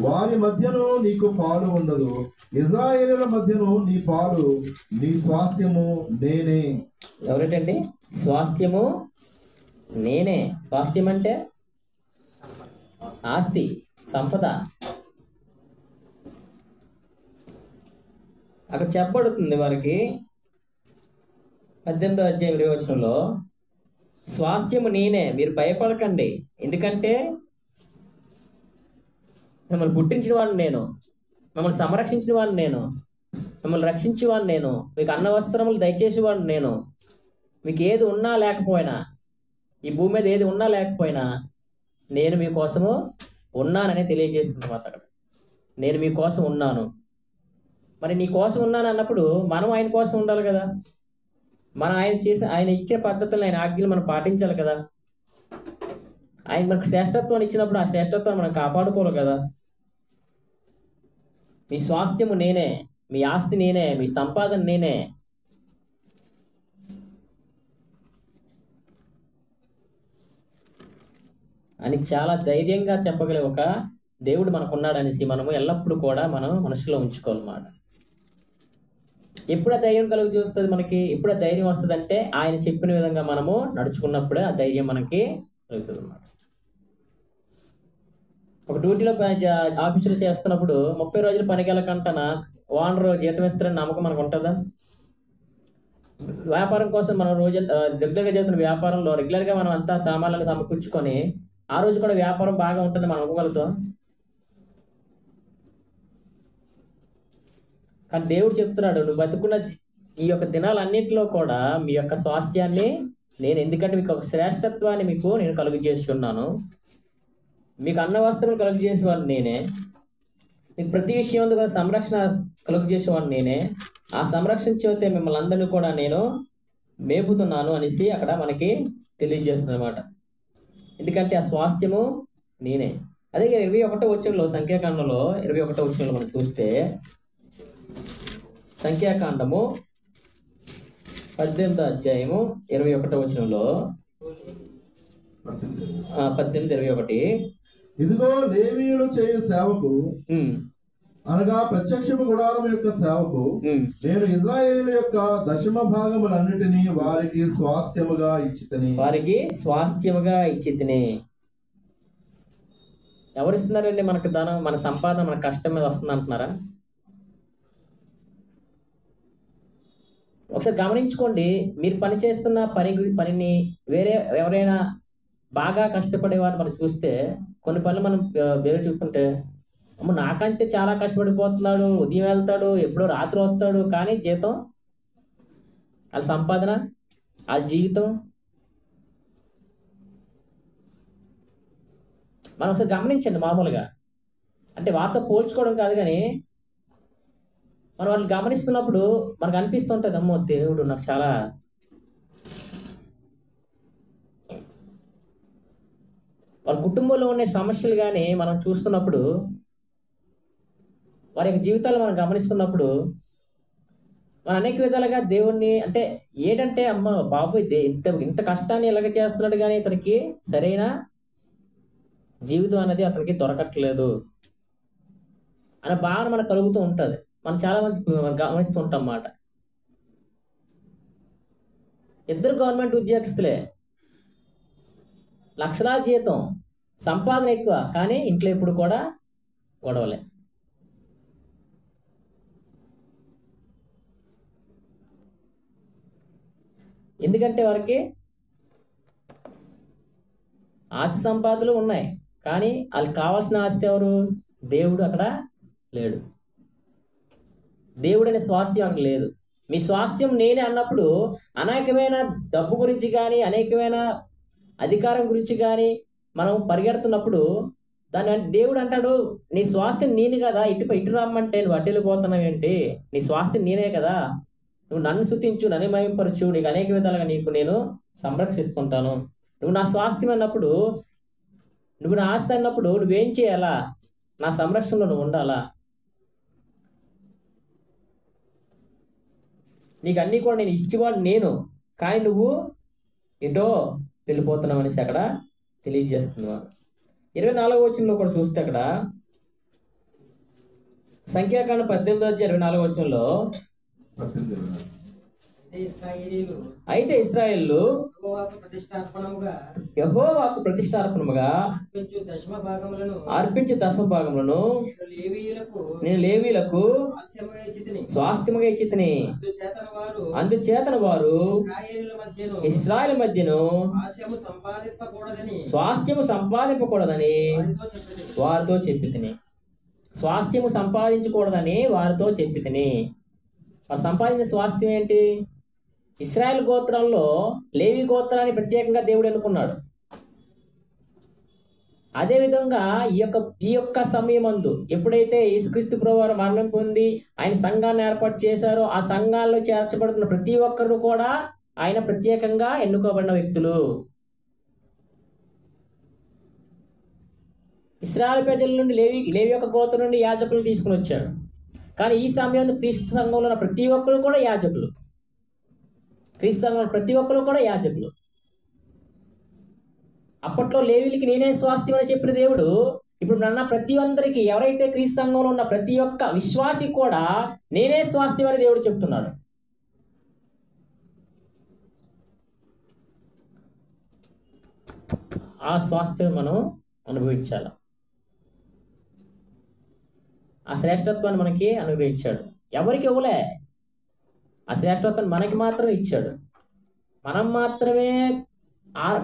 వారి మధ్యను నీకు పాలు ఉండదు, ఇశ్రాయేలుల మధ్యను నీ పాలు నీ స్వాస్థ్యము నేనే. ఎవరేంటండి స్వాస్థ్యము నేనే? స్వాస్థ్యం అంటే ఆస్తి, సంపద. అక్కడ చెప్పబడుతుంది వారికి 18వ అధ్యాయం 20వ వచనంలో, స్వాస్థ్యము నేనే, మీరు భయపడకండి, ఎందుకంటే మిమ్మల్ని పుట్టించిన వాడిని నేను, మిమ్మల్ని సంరక్షించిన వాడిని నేను, మిమ్మల్ని రక్షించేవాడిని నేను, మీకు అన్న వస్త్రములు దయచేసేవాడిని నేను. మీకు ఏది ఉన్నా లేకపోయినా, ఈ భూమి మీద ఏది ఉన్నా లేకపోయినా నేను మీకోసము ఉన్నానని తెలియజేస్తుంది అన్నమాట. అక్కడ నేను మీకోసం ఉన్నాను. మరి నీ కోసం ఉన్నాను అన్నప్పుడు మనం ఆయన కోసం ఉండాలి కదా. మనం ఆయన ఇచ్చే పద్ధతులను, ఆయన ఆజ్ఞలు మనం పాటించాలి కదా. ఆయన మనకు శ్రేష్టత్వాన్ని ఇచ్చినప్పుడు ఆ శ్రేష్టత్వాన్ని మనం కాపాడుకోవాలి కదా. మీ స్వాస్థ్యము నేనే, మీ ఆస్తి నేనే, మీ సంపాదన నేనే. అని చాలా ధైర్యంగా చెప్పగలిగే ఒక దేవుడు మనకున్నాడనేసి మనము ఎల్లప్పుడూ కూడా మనం మనసులో ఉంచుకోవాలన్నమాట. ఎప్పుడు ఆ ధైర్యం కలుగు చూస్తుంది మనకి, ఎప్పుడు ఆ ధైర్యం వస్తుంది అంటే ఆయన చెప్పిన విధంగా మనము నడుచుకున్నప్పుడే ఆ ధైర్యం మనకి కలుగుతుంది అన్నమాట. ఒక డ్యూటీలో ఆఫీసులో చేస్తున్నప్పుడు 30 రోజులు పనికి వెళ్ళకంటన ఓనర్ జీతం ఇస్తారని నమ్మకం మనకు ఉంటుందా? వ్యాపారం కోసం మనం రోజు రెగ్యులర్గా చేస్తున్న వ్యాపారంలో రెగ్యులర్గా మనం అంతా సామాన్లను సమకూర్చుకొని ఆ రోజు కూడా వ్యాపారం బాగా ఉంటుంది మనం ఒప్పుకోగలుగుతాం. కానీ దేవుడు చెప్తున్నాడు, నువ్వు బతుకున్న ఈ యొక్క దినాలన్నింటిలో కూడా మీ యొక్క స్వాస్థ్యాన్ని నేను, ఎందుకంటే మీకు ఒక శ్రేష్టత్వాన్ని మీకు నేను కలుగు చేసి ఉన్నాను, మీకు అన్న వస్త్రం కలుగు చేసేవాడిని నేనే, మీకు ప్రతి విషయం కూడా సంరక్షణ కలుగు చేసేవాడిని నేనే, ఆ సంరక్షణ చేస్తే మిమ్మల్ని అందరినీ కూడా నేను మేపుతున్నాను అనేసి అక్కడ మనకి తెలియజేస్తుంది అన్నమాట. ఎందుకంటే ఆ స్వాస్థ్యము నేనే. అదే 21వ వచనంలో, సంఖ్యాకాండంలో 21వ వచనంలో మనం చూస్తే, సంఖ్యాకాండము 18వ అధ్యాయము 21వ వచనంలో 18:21, ఇదిగో లేవీయులు చేయు సేవకు, అనగా ప్రత్యక్షపు గుడారం యొక్క సేవకు నేను ఇశ్రాయేలు యొక్క దశమ భాగములన్నిటినీ వారికి స్వాస్థ్యముగా ఇచ్చితిని. ఎవరిస్తున్నారండి మనకు ధనం? మన సంపాదన మన కష్టం మీద వస్తుంది అంటున్నారా? ఒకసారి గమనించుకోండి. మీరు పనిచేస్తున్న పనిని వేరే ఎవరైనా బాగా కష్టపడేవారు మనం చూస్తే, కొన్ని పనులు మనం వేరే చూసుకుంటే, అమ్మ నాకంటే చాలా కష్టపడిపోతున్నాడు, ఉదయం వెళ్తాడు, ఎప్పుడో రాత్రి వస్తాడు, కానీ జీతం, వాళ్ళ సంపాదన, వాళ్ళ జీవితం మనం ఒకసారి గమనించండి. మామూలుగా అంటే వారితో పోల్చుకోవడం కాదు, కానీ మనం వాళ్ళు గమనిస్తున్నప్పుడు మనకు అనిపిస్తుంటుంది, అమ్మో దేవుడు నాకు చాలా, వాళ్ళ కుటుంబంలో ఉన్న సమస్యలు కానీ మనం చూస్తున్నప్పుడు, వారి యొక్క జీవితాలు మనం గమనిస్తున్నప్పుడు, మనం అనేక విధాలుగా దేవుణ్ణి, అంటే ఏంటంటే అమ్మ బాబు ఇంత కష్టాన్ని ఇలాగ చేస్తున్నాడు, కానీ ఇతనికి సరైన జీవితం అనేది అతనికి దొరకట్లేదు అనే భావన మనకు కలుగుతూ ఉంటుంది. మనం చాలా మంది గమనిస్తూ ఉంటాం అన్నమాట. ఇద్దరు గవర్నమెంట్ ఉద్యోగస్తులే, లక్షలాది జీతం, సంపాదన ఎక్కువ, కానీ ఇంట్లో ఎప్పుడు కూడా గొడవలే. ఎందుకంటే వారికి ఆస్తి సంపాదనలు ఉన్నాయి, కానీ వాళ్ళకి కావాల్సిన ఆస్తి ఎవరు? దేవుడు అక్కడ లేడు. దేవుడు అనే స్వాస్థ్యం అక్కడ లేదు. మీ స్వాస్థ్యం నేనే అన్నప్పుడు అనేకమైన డబ్బు గురించి కానీ, అనేకమైన అధికారం గురించి కానీ మనం పరిగెడుతున్నప్పుడు, దాన్ని దేవుడు అంటాడు, నీ స్వాస్థ్యం నేను కదా, ఇటు రమ్మంటే నువ్వు అటు వెళ్ళిపోతున్నావు ఏంటి? నీ స్వాస్థ్యం నేనే కదా, నువ్వు నన్ను స్తుతించు, నన్ను మహింపరచు, నీకు అనేక విధాలుగా నీకు నేను సంరక్షిస్తుంటాను. నువ్వు నా స్వాస్థ్యం అన్నప్పుడు, నువ్వు నా ఆస్తి అన్నప్పుడు నువ్వేం చేయాలా? నా సంరక్షణలో నువ్వు ఉండాలా. నీకు అన్నీ కూడా నేను ఇచ్చేవాడు నేను, కానీ నువ్వు ఎటో వెళ్ళిపోతున్నావు అనేసి అక్కడ తెలియజేస్తున్నావు. 24వ వచనంలో కూడా చూస్తే, అక్కడ సంఖ్యాకాండం 18:24 వచనంలో, అయితే ఇశ్రాయేలు యెహోవాకు ప్రతిష్టార్పణముగా అర్పించు దశమ భాగములను నేను లేవీయులకు స్వాస్థ్యముగా ఇచ్చితిని. అందుచేతన వారు ఇశ్రాయేలు మధ్యను స్వాస్థ్యము సంపాదింపకూడదని వారితో చెప్పి తిని. స్వాస్థ్యము సంపాదించకూడదని వారితో చెప్పి తిని. వారు సంపాదించిన స్వాస్థ్యం ఏంటి? ఇశ్రాయేలు గోత్రంలో లేవి గోత్రాన్ని ప్రత్యేకంగా దేవుడు ఎన్నుకున్నాడు. అదేవిధంగా ఈ యొక్క సమయమందు ఎప్పుడైతే యేసుక్రీస్తు ప్రభువారు మరణం పొంది ఆయన సంఘాన్ని ఏర్పాటు చేశారో ఆ సంఘాల్లో చేర్చబడుతున్న ప్రతి ఒక్కరు కూడా ఆయన ప్రత్యేకంగా ఎన్నుకోబడిన వ్యక్తులు. ఇశ్రాయేలు ప్రజల నుండి లేవి యొక్క గోత్రం నుండి యాజకులు తీసుకుని వచ్చాడు. కానీ ఈ సమయంలో క్రీస్తు సంఘంలో ఉన్న ప్రతి ఒక్కరు కూడా యాజకులు. క్రీస్తు సంఘంలో ప్రతి ఒక్కరు కూడా యాజకులు. అప్పట్లో లేవీలకి నేనే స్వాస్థ్యం అని చెప్పిన దేవుడు ఇప్పుడు నన్న ప్రతి ఒక్కరికి, ఎవరైతే క్రీస్తు సంఘంలో ఉన్న ప్రతి ఒక్క విశ్వాసి కూడా నేనే స్వాస్థ్యం అని దేవుడు చెప్తున్నాడు. ఆ స్వాస్థ్యం మనం అనుభవించాలి. ఆ శ్రేష్టత్వాన్ని మనకి అనుగ్రహించాడు. ఎవరికి ఇవ్వలే, ఆ శ్రేష్టత్వాన్ని మనకి మాత్రమే ఇచ్చాడు.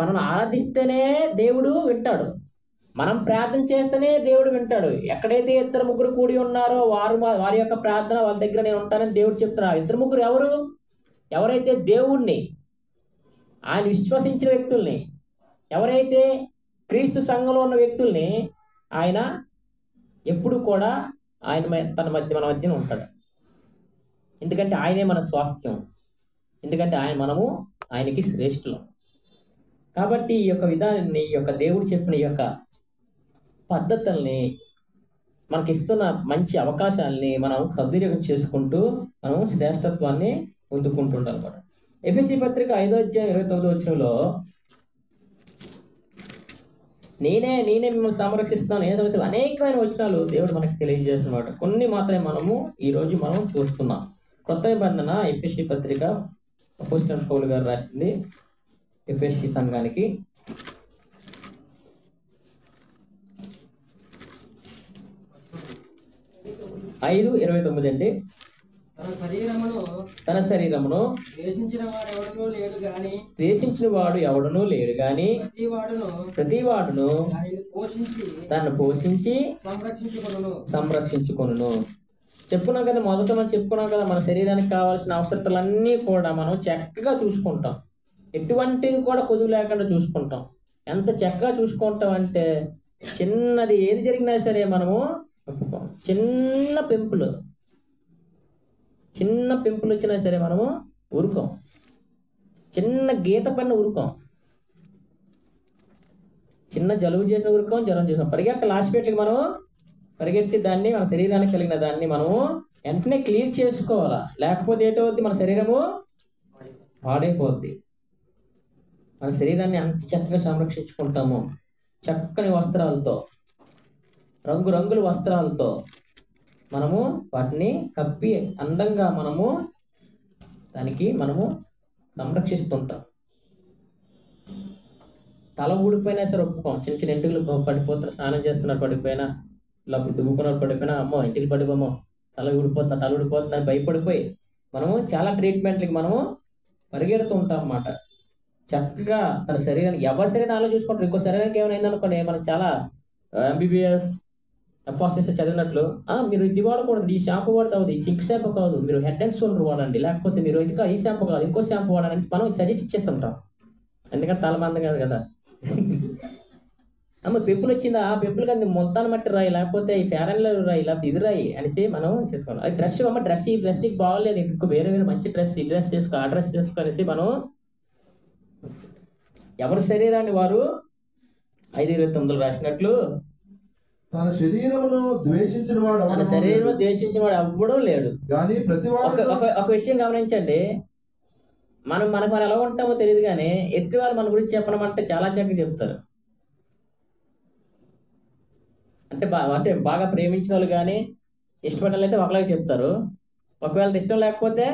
మనం ఆరాధిస్తేనే దేవుడు వింటాడు. మనం ప్రార్థన చేస్తేనే దేవుడు వింటాడు. ఎక్కడైతే 2-3 కూడి ఉన్నారో వారి యొక్క ప్రార్థన వాళ్ళ దగ్గర నేను ఉంటానని దేవుడు చెప్తున్నారు. 2-3 ఎవరు? ఎవరైతే దేవుణ్ణి, ఆయన విశ్వసించిన వ్యక్తుల్ని, ఎవరైతే క్రీస్తు సంఘంలో ఉన్న వ్యక్తుల్ని ఆయన ఎప్పుడు కూడా మన మధ్యన ఉంటాడు. ఎందుకంటే ఆయనే మన స్వాస్థ్యం. ఎందుకంటే మనము ఆయనకి శ్రేష్ఠులం. కాబట్టి ఈ యొక్క విధానాన్ని, ఈ యొక్క దేవుడు చెప్పిన ఈ యొక్క పద్ధతుల్ని, మనకిస్తున్న మంచి అవకాశాలని మనం సద్వినియోగం చేసుకుంటూ మనం శ్రేష్టత్వాన్ని పొందుకుంటుండాలి అన్నమాట. ఎఫెసీ పత్రిక 5:29 నేనే మిమ్మల్ని సంరక్షిస్తున్నాను, అనేకమైన వచనాలు దేవుడు మనకి తెలియజేస్తున్నమాట. కొన్ని మాత్రమే ఈరోజు మనం చూస్తున్నాం. కొత్త నిబంధన ఎఫెసీ పత్రిక అపోస్తలుడైన పౌలు గారు రాసింది ఎఫెసీ సంఘానికి. 5:29 అండి. తన శరీరమును ద్వేషించిన వాడు ఎవడనూ లేడు గాని ప్రతి వాడును తను పోషించి సంరక్షించుకొనును. చెప్పుకున్నాం కదా, మొదట మనం చెప్పుకున్నాం కదా, మన శరీరానికి కావాల్సిన అవసరతలన్నీ కూడా మనం చక్కగా చూసుకుంటాం. ఎటువంటిది కూడా కొదువు లేకుండా చూసుకుంటాం. ఎంత చక్కగా చూసుకుంటాం అంటే చిన్నది ఏది జరిగినా సరే మనము ఒప్పుకోం. చిన్న పెంపులు వచ్చినా సరే మనము ఊరుకోం. చిన్న గీత పైన ఊరుకోం. చిన్న జలుబు చేసిన ఊరుకోం, జ్వరం చేసిన పరిగెట్టాలి హాస్పిటల్కి. మనం పరిగెత్తి దాన్ని, మన శరీరానికి కలిగిన దాన్ని మనము వెంటనే క్లియర్ చేసుకోవాలా. లేకపోతే ఏటవుద్ది, మన శరీరము పాడైపోద్ది. మన శరీరాన్ని అంత చక్కగా సంరక్షించుకుంటాము. చక్కని వస్త్రాలతో, రంగురంగుల వస్త్రాలతో మనము వాటిని కప్పి అందంగా మనము సంరక్షిస్తుంటాం. తల ఊడిపోయినా సరే ఒప్పుకోం. చిన్న చిన్న ఇంటికి పడిపోతున్నా, స్నానం చేస్తున్నారు పడిపోయినా, ఇలా దువ్వుకున్నారు పడిపోయినా, అమ్మో ఇంటికి పడిపోమో తల ఊడిపోతుందని భయపడిపోయి మనము చాలా ట్రీట్మెంట్లకి మనము పరిగెడుతూ ఉంటాం అన్నమాట. చక్కగా తన శరీరానికి, ఎవరి శరీరం అలా చూసుకుంటారు. ఇంకో శరీరానికి ఏమైనా అయిందనుకోండి, మనం చాలా MBBS FSS చదివినట్లు, మీరు ఇది వాడకూడదు, ఈ షాంపూ వాడితే అవుతుంది, ఈ సింక్ షాంపూ కాదు, మీరు హెడ్ అండ్ షోల్డర్ వాడండి, లేకపోతే మీరు ఇంకా ఈ షాంపూ కాదు ఇంకో షాంపూ వాడాలని మనం సజెస్ట్ ఇచ్చేస్తుంటాం. ఎందుకంటే తలమంద కాదు కదా. పెంపులు వచ్చిందా, ఆ పెంపులు కానీ మొత్తాన్ని మట్టి రాయి, లేకపోతే ఈ ఫేరన్లో రాయి, లేకపోతే ఇది రాయి అనేసి మనం చేసుకోవాలి. అది డ్రెస్ ఈ డ్రెస్ నీకు బాగోలేదు, ఇంకో వేరే మంచి డ్రెస్, ఈ డ్రెస్ చేసుకో, ఆ డ్రెస్ చేసుకో అనేసి మనం ఎవరి శరీరాన్ని వారు 5:29 రాసినట్లు తన శరీరమును ద్వేషించిన వాడు ఎవ్వడూ లేడు. ఒక విషయం గమనించండి, మనకు ఎలా ఉంటామో తెలియదు కానీ ఎదుటి వాళ్ళు మన గురించి చెప్పడం అంటే చాలా చక్కగా చెప్తారు. అంటే బాగా ప్రేమించిన వాళ్ళు కానీ ఇష్టపడిన వాళ్ళు అయితే ఒకలాగా చెప్తారు. ఒకవేళ ఇష్టం లేకపోతే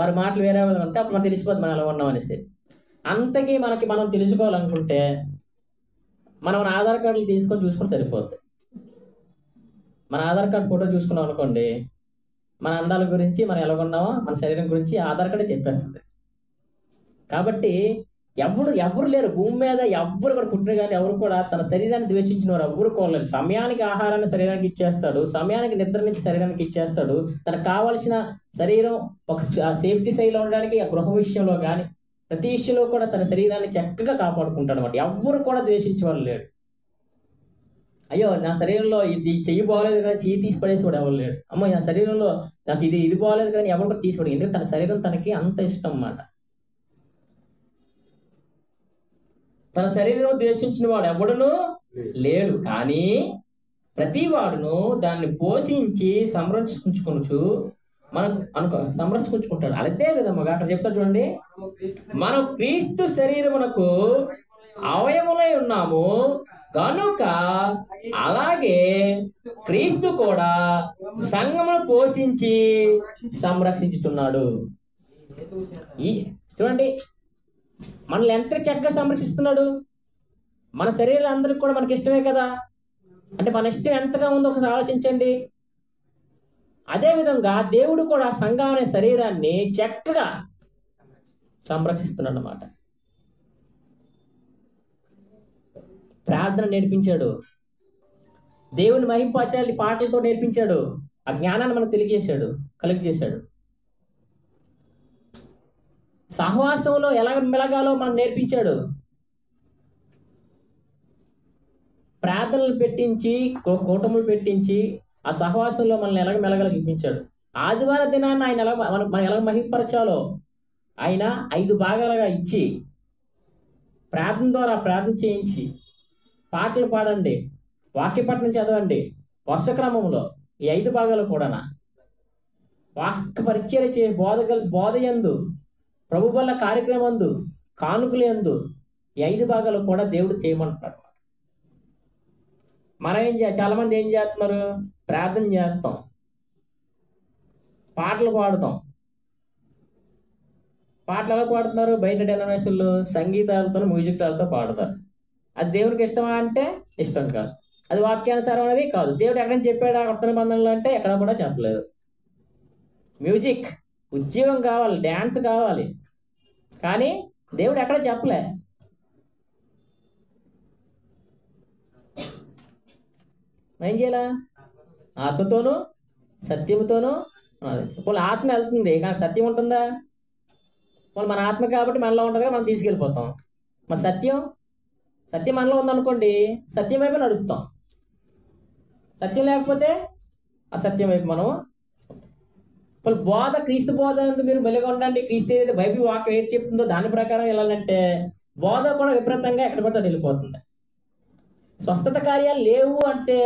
వారి మాటలు వేరే విధంగా ఉంటే అప్పుడు మనకు తెలిసిపోతుంది మనం ఎలా ఉన్నాం అనేసి. అంతకీ మనం తెలుసుకోవాలనుకుంటే మనం మన ఆధార్ కార్డులు తీసుకొని చూసుకొని సరిపోద్ది. మన ఆధార్ కార్డు ఫోటో చూసుకున్నాం అనుకోండి, మన అందాల గురించి, మనం ఎలా ఉన్నామో, మన శరీరం గురించి ఆధార్ కార్డే చెప్పేస్తుంది. కాబట్టి ఎవరు లేరు భూమి మీద, ఎవరు కూడా పుట్టిన కానీ ఎవరు కూడా తన శరీరాన్ని ద్వేషించిన వారు ఎవరు కోరలేరు. సమయానికి ఆహారాన్ని శరీరానికి ఇచ్చేస్తాడు, సమయానికి నిద్రని శరీరానికి ఇచ్చేస్తాడు. తనకు కావాల్సిన శరీరం ఒక సేఫ్టీ సైడ్లో ఉండడానికి ఆ గృహ విషయంలో కానీ ప్రతి విషయంలో కూడా తన శరీరాన్ని చక్కగా కాపాడుకుంటాడు అన్నమాట. ఎవరు కూడా ద్వేషించే వాళ్ళు లేడు. అయ్యో నా శరీరంలో ఇది చెయ్యి బాగలేదు కదా, చెయ్యి తీసి పడేసేవాడు ఎవరు లేడు. అమ్మో నా శరీరంలో నాకు ఇది బాగలేదు కానీ ఎవరు కూడా తీసిపడు. ఎందుకంటే తన శరీరం తనకి అంత ఇష్టం అన్నమాట. తన శరీరం ద్వేషించిన వాడు ఎవడును లేడు, కానీ ప్రతి వాడును దాన్ని పోషించి సంరక్షించుకొనుచు మనం సంరక్షించుకుంటాడు. అదే విధముగా అక్కడ చెప్తారు చూడండి, మనం క్రీస్తు శరీరమునకు అవయములై ఉన్నాము కనుక అలాగే క్రీస్తు కూడా సంఘమును పోషించి సంరక్షించుతున్నాడు. చూడండి మనల్ని ఎంత చక్కగా సంరక్షిస్తున్నాడు. మన శరీరం అందరికి కూడా మనకి ఇష్టమే కదా, అంటే మన ఇష్టం ఎంతగా ఉందో ఒకసారి ఆలోచించండి. అదేవిధంగా దేవుడు కూడా సంఘం అనే శరీరాన్ని చక్కగా సంరక్షిస్తున్నాడు అన్నమాట. ప్రార్థన నేర్పించాడు, దేవుని మహింపరచాలి పాటలతో నేర్పించాడు, ఆ జ్ఞానాన్ని మనకు తెలియజేశాడు, కలుగజేశాడు. సహవాసంలో ఎలా మెలగాలో మనం నేర్పించాడు. ప్రార్థనలు పెట్టించి కూటములు పెట్టించి ఆ సహవాసంలో మనల్ని ఎలాగ మెలగాలో చూపించాడు. ఆదివారం దినాన్ని ఆయన మనం ఎలా మహింపరచాలో ఆయన 5 భాగాలుగా ఇచ్చి ప్రార్థన ద్వారా ప్రార్థన చేయించి పాటలు పాడండి, వాక్యపట్నం చదవండి, వరుస క్రమంలో ఈ 5 భాగాలు కూడా వాక్య పరిచర్య బోధయందు, ప్రభు వల్ల కార్యక్రమందు, కానుకలు యందు ఈ 5 భాగాలు కూడా దేవుడు చేయమంటున్నాడు. మనం చాలా మంది ఏం చేస్తున్నారు, ప్రార్థన చేస్తాం, పాటలు పాడుతాం. పాటలు ఎలా పాడుతున్నారు, బయట డెనోనేషన్లు సంగీతాలతో మ్యూజిక్లతో పాడతారు. అది దేవునికి ఇష్టమా అంటే ఇష్టం కాదు, అది వాక్యానుసారం అనేది కాదు. దేవుడు ఎక్కడైనా చెప్పాడా కొత్త నిబంధనలు అంటే ఎక్కడ కూడా చెప్పలేదు. మ్యూజిక్ ఉద్యోగం కావాలి, డ్యాన్స్ కావాలి, కానీ దేవుడు ఎక్కడ చెప్పలే. ఏం చేయాలా, ఆత్మతోనూ సత్యముతోనూ. పోనీ ఆత్మ వెళ్తుంది కానీ సత్యం ఉంటుందా? పోనీ మన ఆత్మ కాబట్టి మనలో ఉంటుంది కదా, మనం తీసుకెళ్ళిపోతాం. మరి సత్యం మనలో ఉందనుకోండి, సత్యం వైపు నడుస్తాం. సత్యం లేకపోతే అసత్యం వైపు మనం. బోధ క్రీస్తు బోధ మీరు మెలుగు ఉండండి, క్రీస్తు ఏదైతే బైబిల్ వాక్యం ఏది చెప్తుందో దాని ప్రకారం వెళ్ళాలంటే బోధ కూడా విపరీతంగా ఎక్కడ పడితే వెళ్ళిపోతుంది. స్వస్థత కార్యాలు లేవు అంటే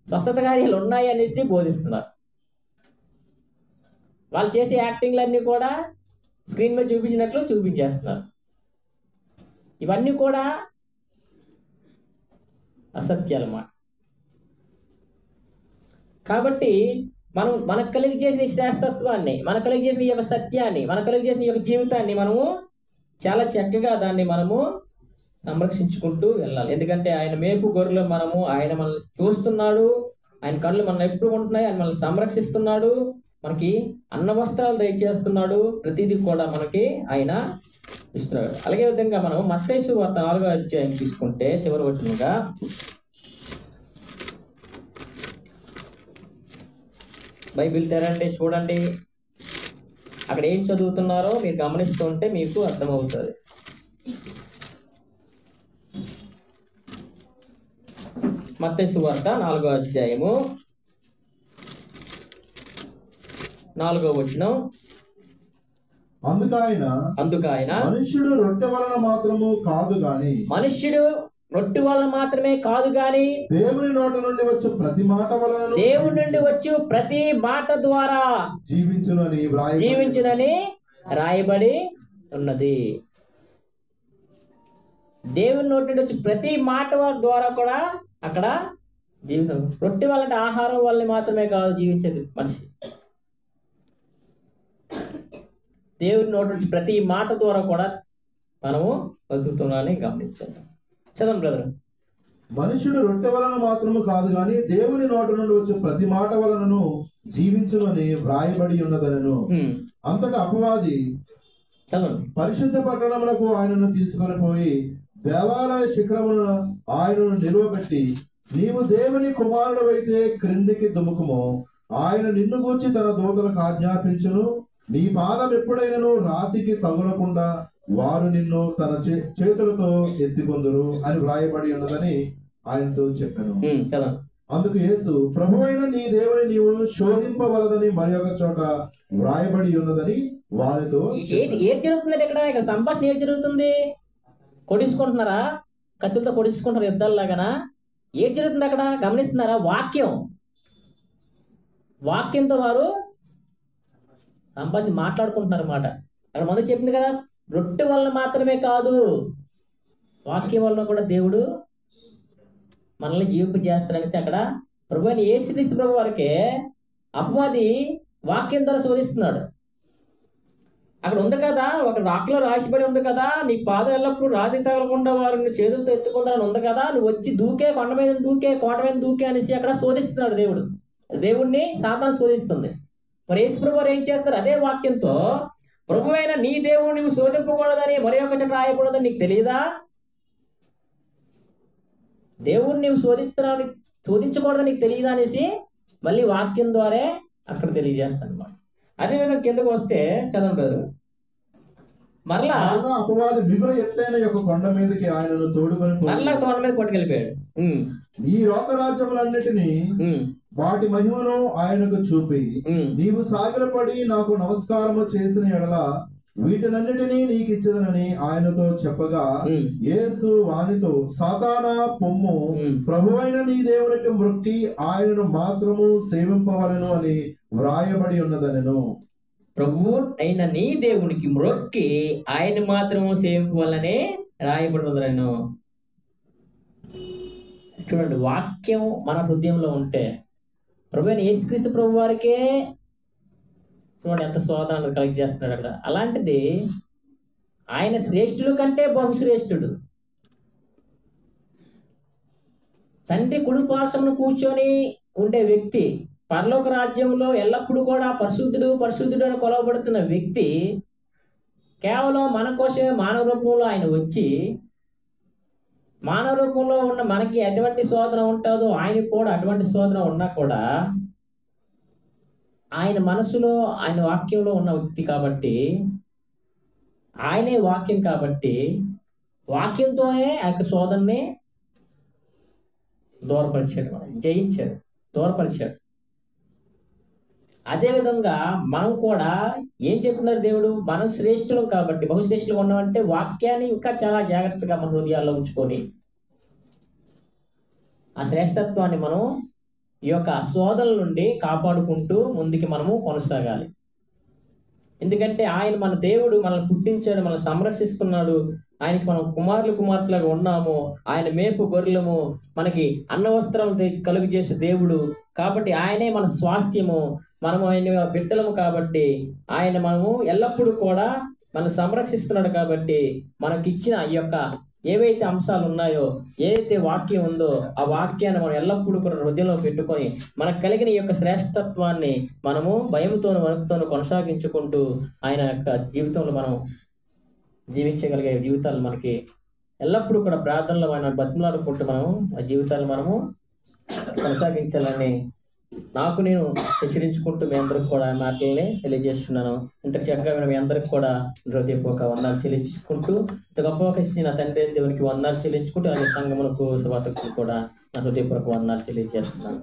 స్వస్థత కార్యాలు ఉన్నాయి అనేసి బోధిస్తున్నారు. వాళ్ళు చేసే యాక్టింగ్లన్నీ కూడా స్క్రీన్ మీద చూపించినట్లు చూపించేస్తున్నారు. ఇవన్నీ కూడా అసత్యాలు అన్నమాట. కాబట్టి మనకు కలిగి చేసిన ఈ శ్రేష్టత్వాన్ని, మనకు కలిగి చేసిన ఈ యొక్క సత్యాన్ని, మనకు కలిగి చేసిన ఈ యొక్క జీవితాన్ని మనము చాలా చక్కగా దాన్ని మనము సంరక్షించుకుంటూ వెళ్ళాలి. ఎందుకంటే ఆయన మేపు గొర్రెలు మనము, ఆయన మనల్ని చూస్తున్నాడు, ఆయన కళ్ళు మనం ఎప్పుడు ఉంటున్నాయి, ఆయన మనల్ని సంరక్షిస్తున్నాడు, మనకి అన్న వస్త్రాలు దయచేస్తున్నాడు, ప్రతిదీ కూడా మనకి ఆయన ఇస్తున్నాడు. అలాగే విధంగా మనం మత్తయి సువార్త 4వ అధ్యాయం తీసుకుంటే చివరి వచనంగా బైబిల్ తెరండి, చూడండి అక్కడ ఏం చదువుతున్నారో మీరు గమనిస్తూ ఉంటే మీకు అర్థమవుతుంది. మత్తయి సువార్త 4వ అధ్యాయము 4వ వచనం. అందుకాయన మనుష్యుడు రొట్టె వలన మాత్రము కాదు గాని, మనుష్యుడు రొట్టె వలన మాత్రమే కాదు గాని దేవుని నోట నుండి వచ్చు ప్రతి మాట వలన, దేవుని నుండి వచ్చు ప్రతి మాట ద్వారా జీవించునని రాయబడి ఉన్నది. దేవుని నోటి నుండి వచ్చి ప్రతి మాట ద్వారా కూడా అక్కడ జీవితం. రొట్టె వల్ల ఆహారం వల్ల మాత్రమే కాదు జీవించేది మనిషి, దేవుని నోటి నుంచి ప్రతి మాట ద్వారా కూడా మనము బతుకుతున్నామని గమనించాలి. చదవండి బ్రదర్. మనుషుడు రొట్టె వలన మాత్రము కాదు గాని దేవుని నోటి నుండి వచ్చే ప్రతి మాట వలనను జీవించునని వ్రాయబడి ఉన్నదనను. అంతటా అపవాది పరిశుద్ధ పట్టణములకు ఆయనను తీసుకొని పోయి దేవాలయ శిఖరమున ఆయనను నిలువబెట్టి, నీవు దేవుని కుమారుడవైతే క్రిందికి దుముకుము, ఆయన నిన్ను గూర్చి తన దూతలకు ఆజ్ఞాపించును, నీ పాదం ఎప్పుడైనను రాతికి తగులకుండా వారు నిన్ను తన చేతులతో ఎత్తికొందురు అని వ్రాయబడి ఉన్నదని ఆయనతో చెప్పాను. కదా అందుకు యేసు, ప్రభువైన నీ దేవుని నీవు శోధింపవలదని మరి ఒక చోట వ్రాయబడి ఉన్నదని వారితో ఏం జరుగుతుంది ఇక్కడ సంభాషణ ఏం జరుగుతుంది? కొట్టించుకుంటున్నారా? కత్తులతో కొట్టించుకుంటారు యుద్ధాల్లాగానా? ఏం జరుగుతుంది అక్కడ గమనిస్తున్నారా? వాక్యంతో వారు సంభాషణ మాట్లాడుకుంటున్నారు అన్నమాట. అక్కడ ముందు చెప్పింది కదా, రొట్టె వల్ల మాత్రమే కాదు, వాక్యం వలన కూడా దేవుడు మనల్ని జీవింపజేస్తారనేసి అక్కడ ప్రభు అయిన యేసుక్రీస్తు ప్రభు వారికే అపవాది వాక్యం ద్వారా శోధిస్తున్నాడు. అక్కడ ఉంది కదా, ఒక రాక్లో రాసిబడి ఉంది కదా, నీ పాదం ఎల్లప్పుడూ రాతి తగలకుండా వారిని చేతులతో ఎత్తుకుందారని ఉంది కదా, నువ్వు వచ్చి దూకే, కొండ మీద దూకే, కోట మీద దూకే అనేసి అక్కడ శోధిస్తున్నాడు దేవుడు. దేవుణ్ణి సాతాను శోధిస్తుంది. మరి యేసు ప్రభు వారు ఏం చేస్తారు? అదే వాక్యంతో, ప్రభు అయిన నీ దేవుడు నువ్వు శోధింపకూడదని మరి ఒక చోట రాయకూడదని నీకు తెలియదా? దేవుణ్ణి నువ్వు శోధించకూడదని నీకు తెలియదా అనేసి మళ్ళీ వాక్యం ద్వారా అక్కడ తెలియజేస్తాను అన్నమాట. అదేవిధంగా కిందకు వస్తే చదవండి. మరలా అపవాది మిగుల ఎత్తైన యొక్క కొండ మీదకి ఆయనను తోడుకొని మరలా తోట మీద పట్టుకెళ్ళిపోయాడు. ఈ లోకరాజ్యములన్నిటినీ వాటి మహిమను ఆయనకు చూపి, నీవు సాగిలపడి నాకు నమస్కారము చేసిన ఎడల వీటినన్నిటినీ నీకు ఇచ్చదనని ఆయనతో చెప్పగా, యేసు వానితో, సాతానా పొమ్ము, ప్రభువైన నీ దేవునికి మ్రొక్కి ఆయనను మాత్రము సేవింపవలెను అని వ్రాయబడి ఉన్నదనెను. ప్రభు అయిన నీ దేవునికి మ్రొక్కి ఆయన మాత్రము సేవింపవలనే రాయబడి ఉన్నదనెను. చూడండి, వాక్యం మన హృదయంలో ఉంటే ప్రభు అయిన యేసుక్రీస్తు ప్రభు వారికే చూడండి ఎంత శోధన కలిగి చేస్తున్నాడు అక్కడ. అలాంటిది ఆయన శ్రేష్ఠుల కంటే బహుశ్రేష్ఠుడు. తండ్రి కుడి పార్శ్వమున కూర్చొని ఉండే వ్యక్తి, పరలోక రాజ్యంలో ఎల్లప్పుడూ కూడా పరిశుద్ధుడు అని కొలవబడుతున్న వ్యక్తి, కేవలం మన కోసమే మానవ రూపంలో ఆయన వచ్చి, మానవ రూపంలో ఉన్న మనకి ఎటువంటి శోధన ఉంటుందో ఆయనకు కూడా అటువంటి శోధన ఉన్నా కూడా ఆయన మనసులో ఆయన వాక్యంలో ఉన్న వ్యక్తి కాబట్టి, ఆయనే వాక్యం కాబట్టి వాక్యంతోనే ఆ యొక్క శోధనని దూరపరిచాడు. అదేవిధంగా మనం కూడా ఏం చెప్తున్నాడు దేవుడు? మనం శ్రేష్ఠులం కాబట్టి, బహుశ్రేష్ఠులు ఉన్నామంటే వాక్యాన్ని ఇంకా చాలా జాగ్రత్తగా మన హృదయాల్లో ఉంచుకొని ఆ శ్రేష్టత్వాన్ని మనం ఈ యొక్క శోధనల నుండి కాపాడుకుంటూ ముందుకి మనము కొనసాగాలి. ఎందుకంటే ఆయన మన దేవుడు, మనల్ని పుట్టించాడు, మనల్ని సంరక్షిస్తున్నాడు, ఆయనకి మనం కుమార్తెలాగా ఉన్నాము, ఆయన మేపు గొర్రెలము, మనకి అన్న వస్త్రాలు కలుగు చేసే దేవుడు కాబట్టి ఆయనే మన స్వాస్థ్యము, మనము ఆయన బిడ్డలము కాబట్టి ఆయన మనము ఎల్లప్పుడూ కూడా మనం సంరక్షిస్తున్నాడు. కాబట్టి మనకిచ్చిన ఈ యొక్క ఏవైతే అంశాలు ఉన్నాయో, ఏదైతే వాక్యం ఉందో ఆ వాక్యాన్ని మనం ఎల్లప్పుడూ కూడా హృదయంలో పెట్టుకొని మనకు కలిగిన ఈ యొక్క శ్రేష్టత్వాన్ని మనము భయంతోనూ వణుకుతోనూ కొనసాగించుకుంటూ ఆయన యొక్క జీవితంలో మనం జీవించగలిగే జీవితాలు మనకి ఎల్లప్పుడూ కూడా ప్రార్థనలో మనం బతిమలాడుకుంటూ మనం ఆ జీవితాలు మనము కొనసాగించాలని నాకు నేను హెచ్చరించుకుంటూ మీ అందరికి కూడా మాటల్ని తెలియజేస్తున్నాను. ఇంత చక్కగా మీ అందరికి కూడా హృదయపూర్వక వందనాలు చెల్లించుకుంటూ, ఇంత గొప్ప ఇచ్చిన తండ్రి దేవునికి వందనాలు చెల్లించుకుంటూ, అలాగే సంఘములకు శుభాకాంక్షలు కూడా నా హృదయపూర్వక వందనాలు తెలియజేస్తున్నాను.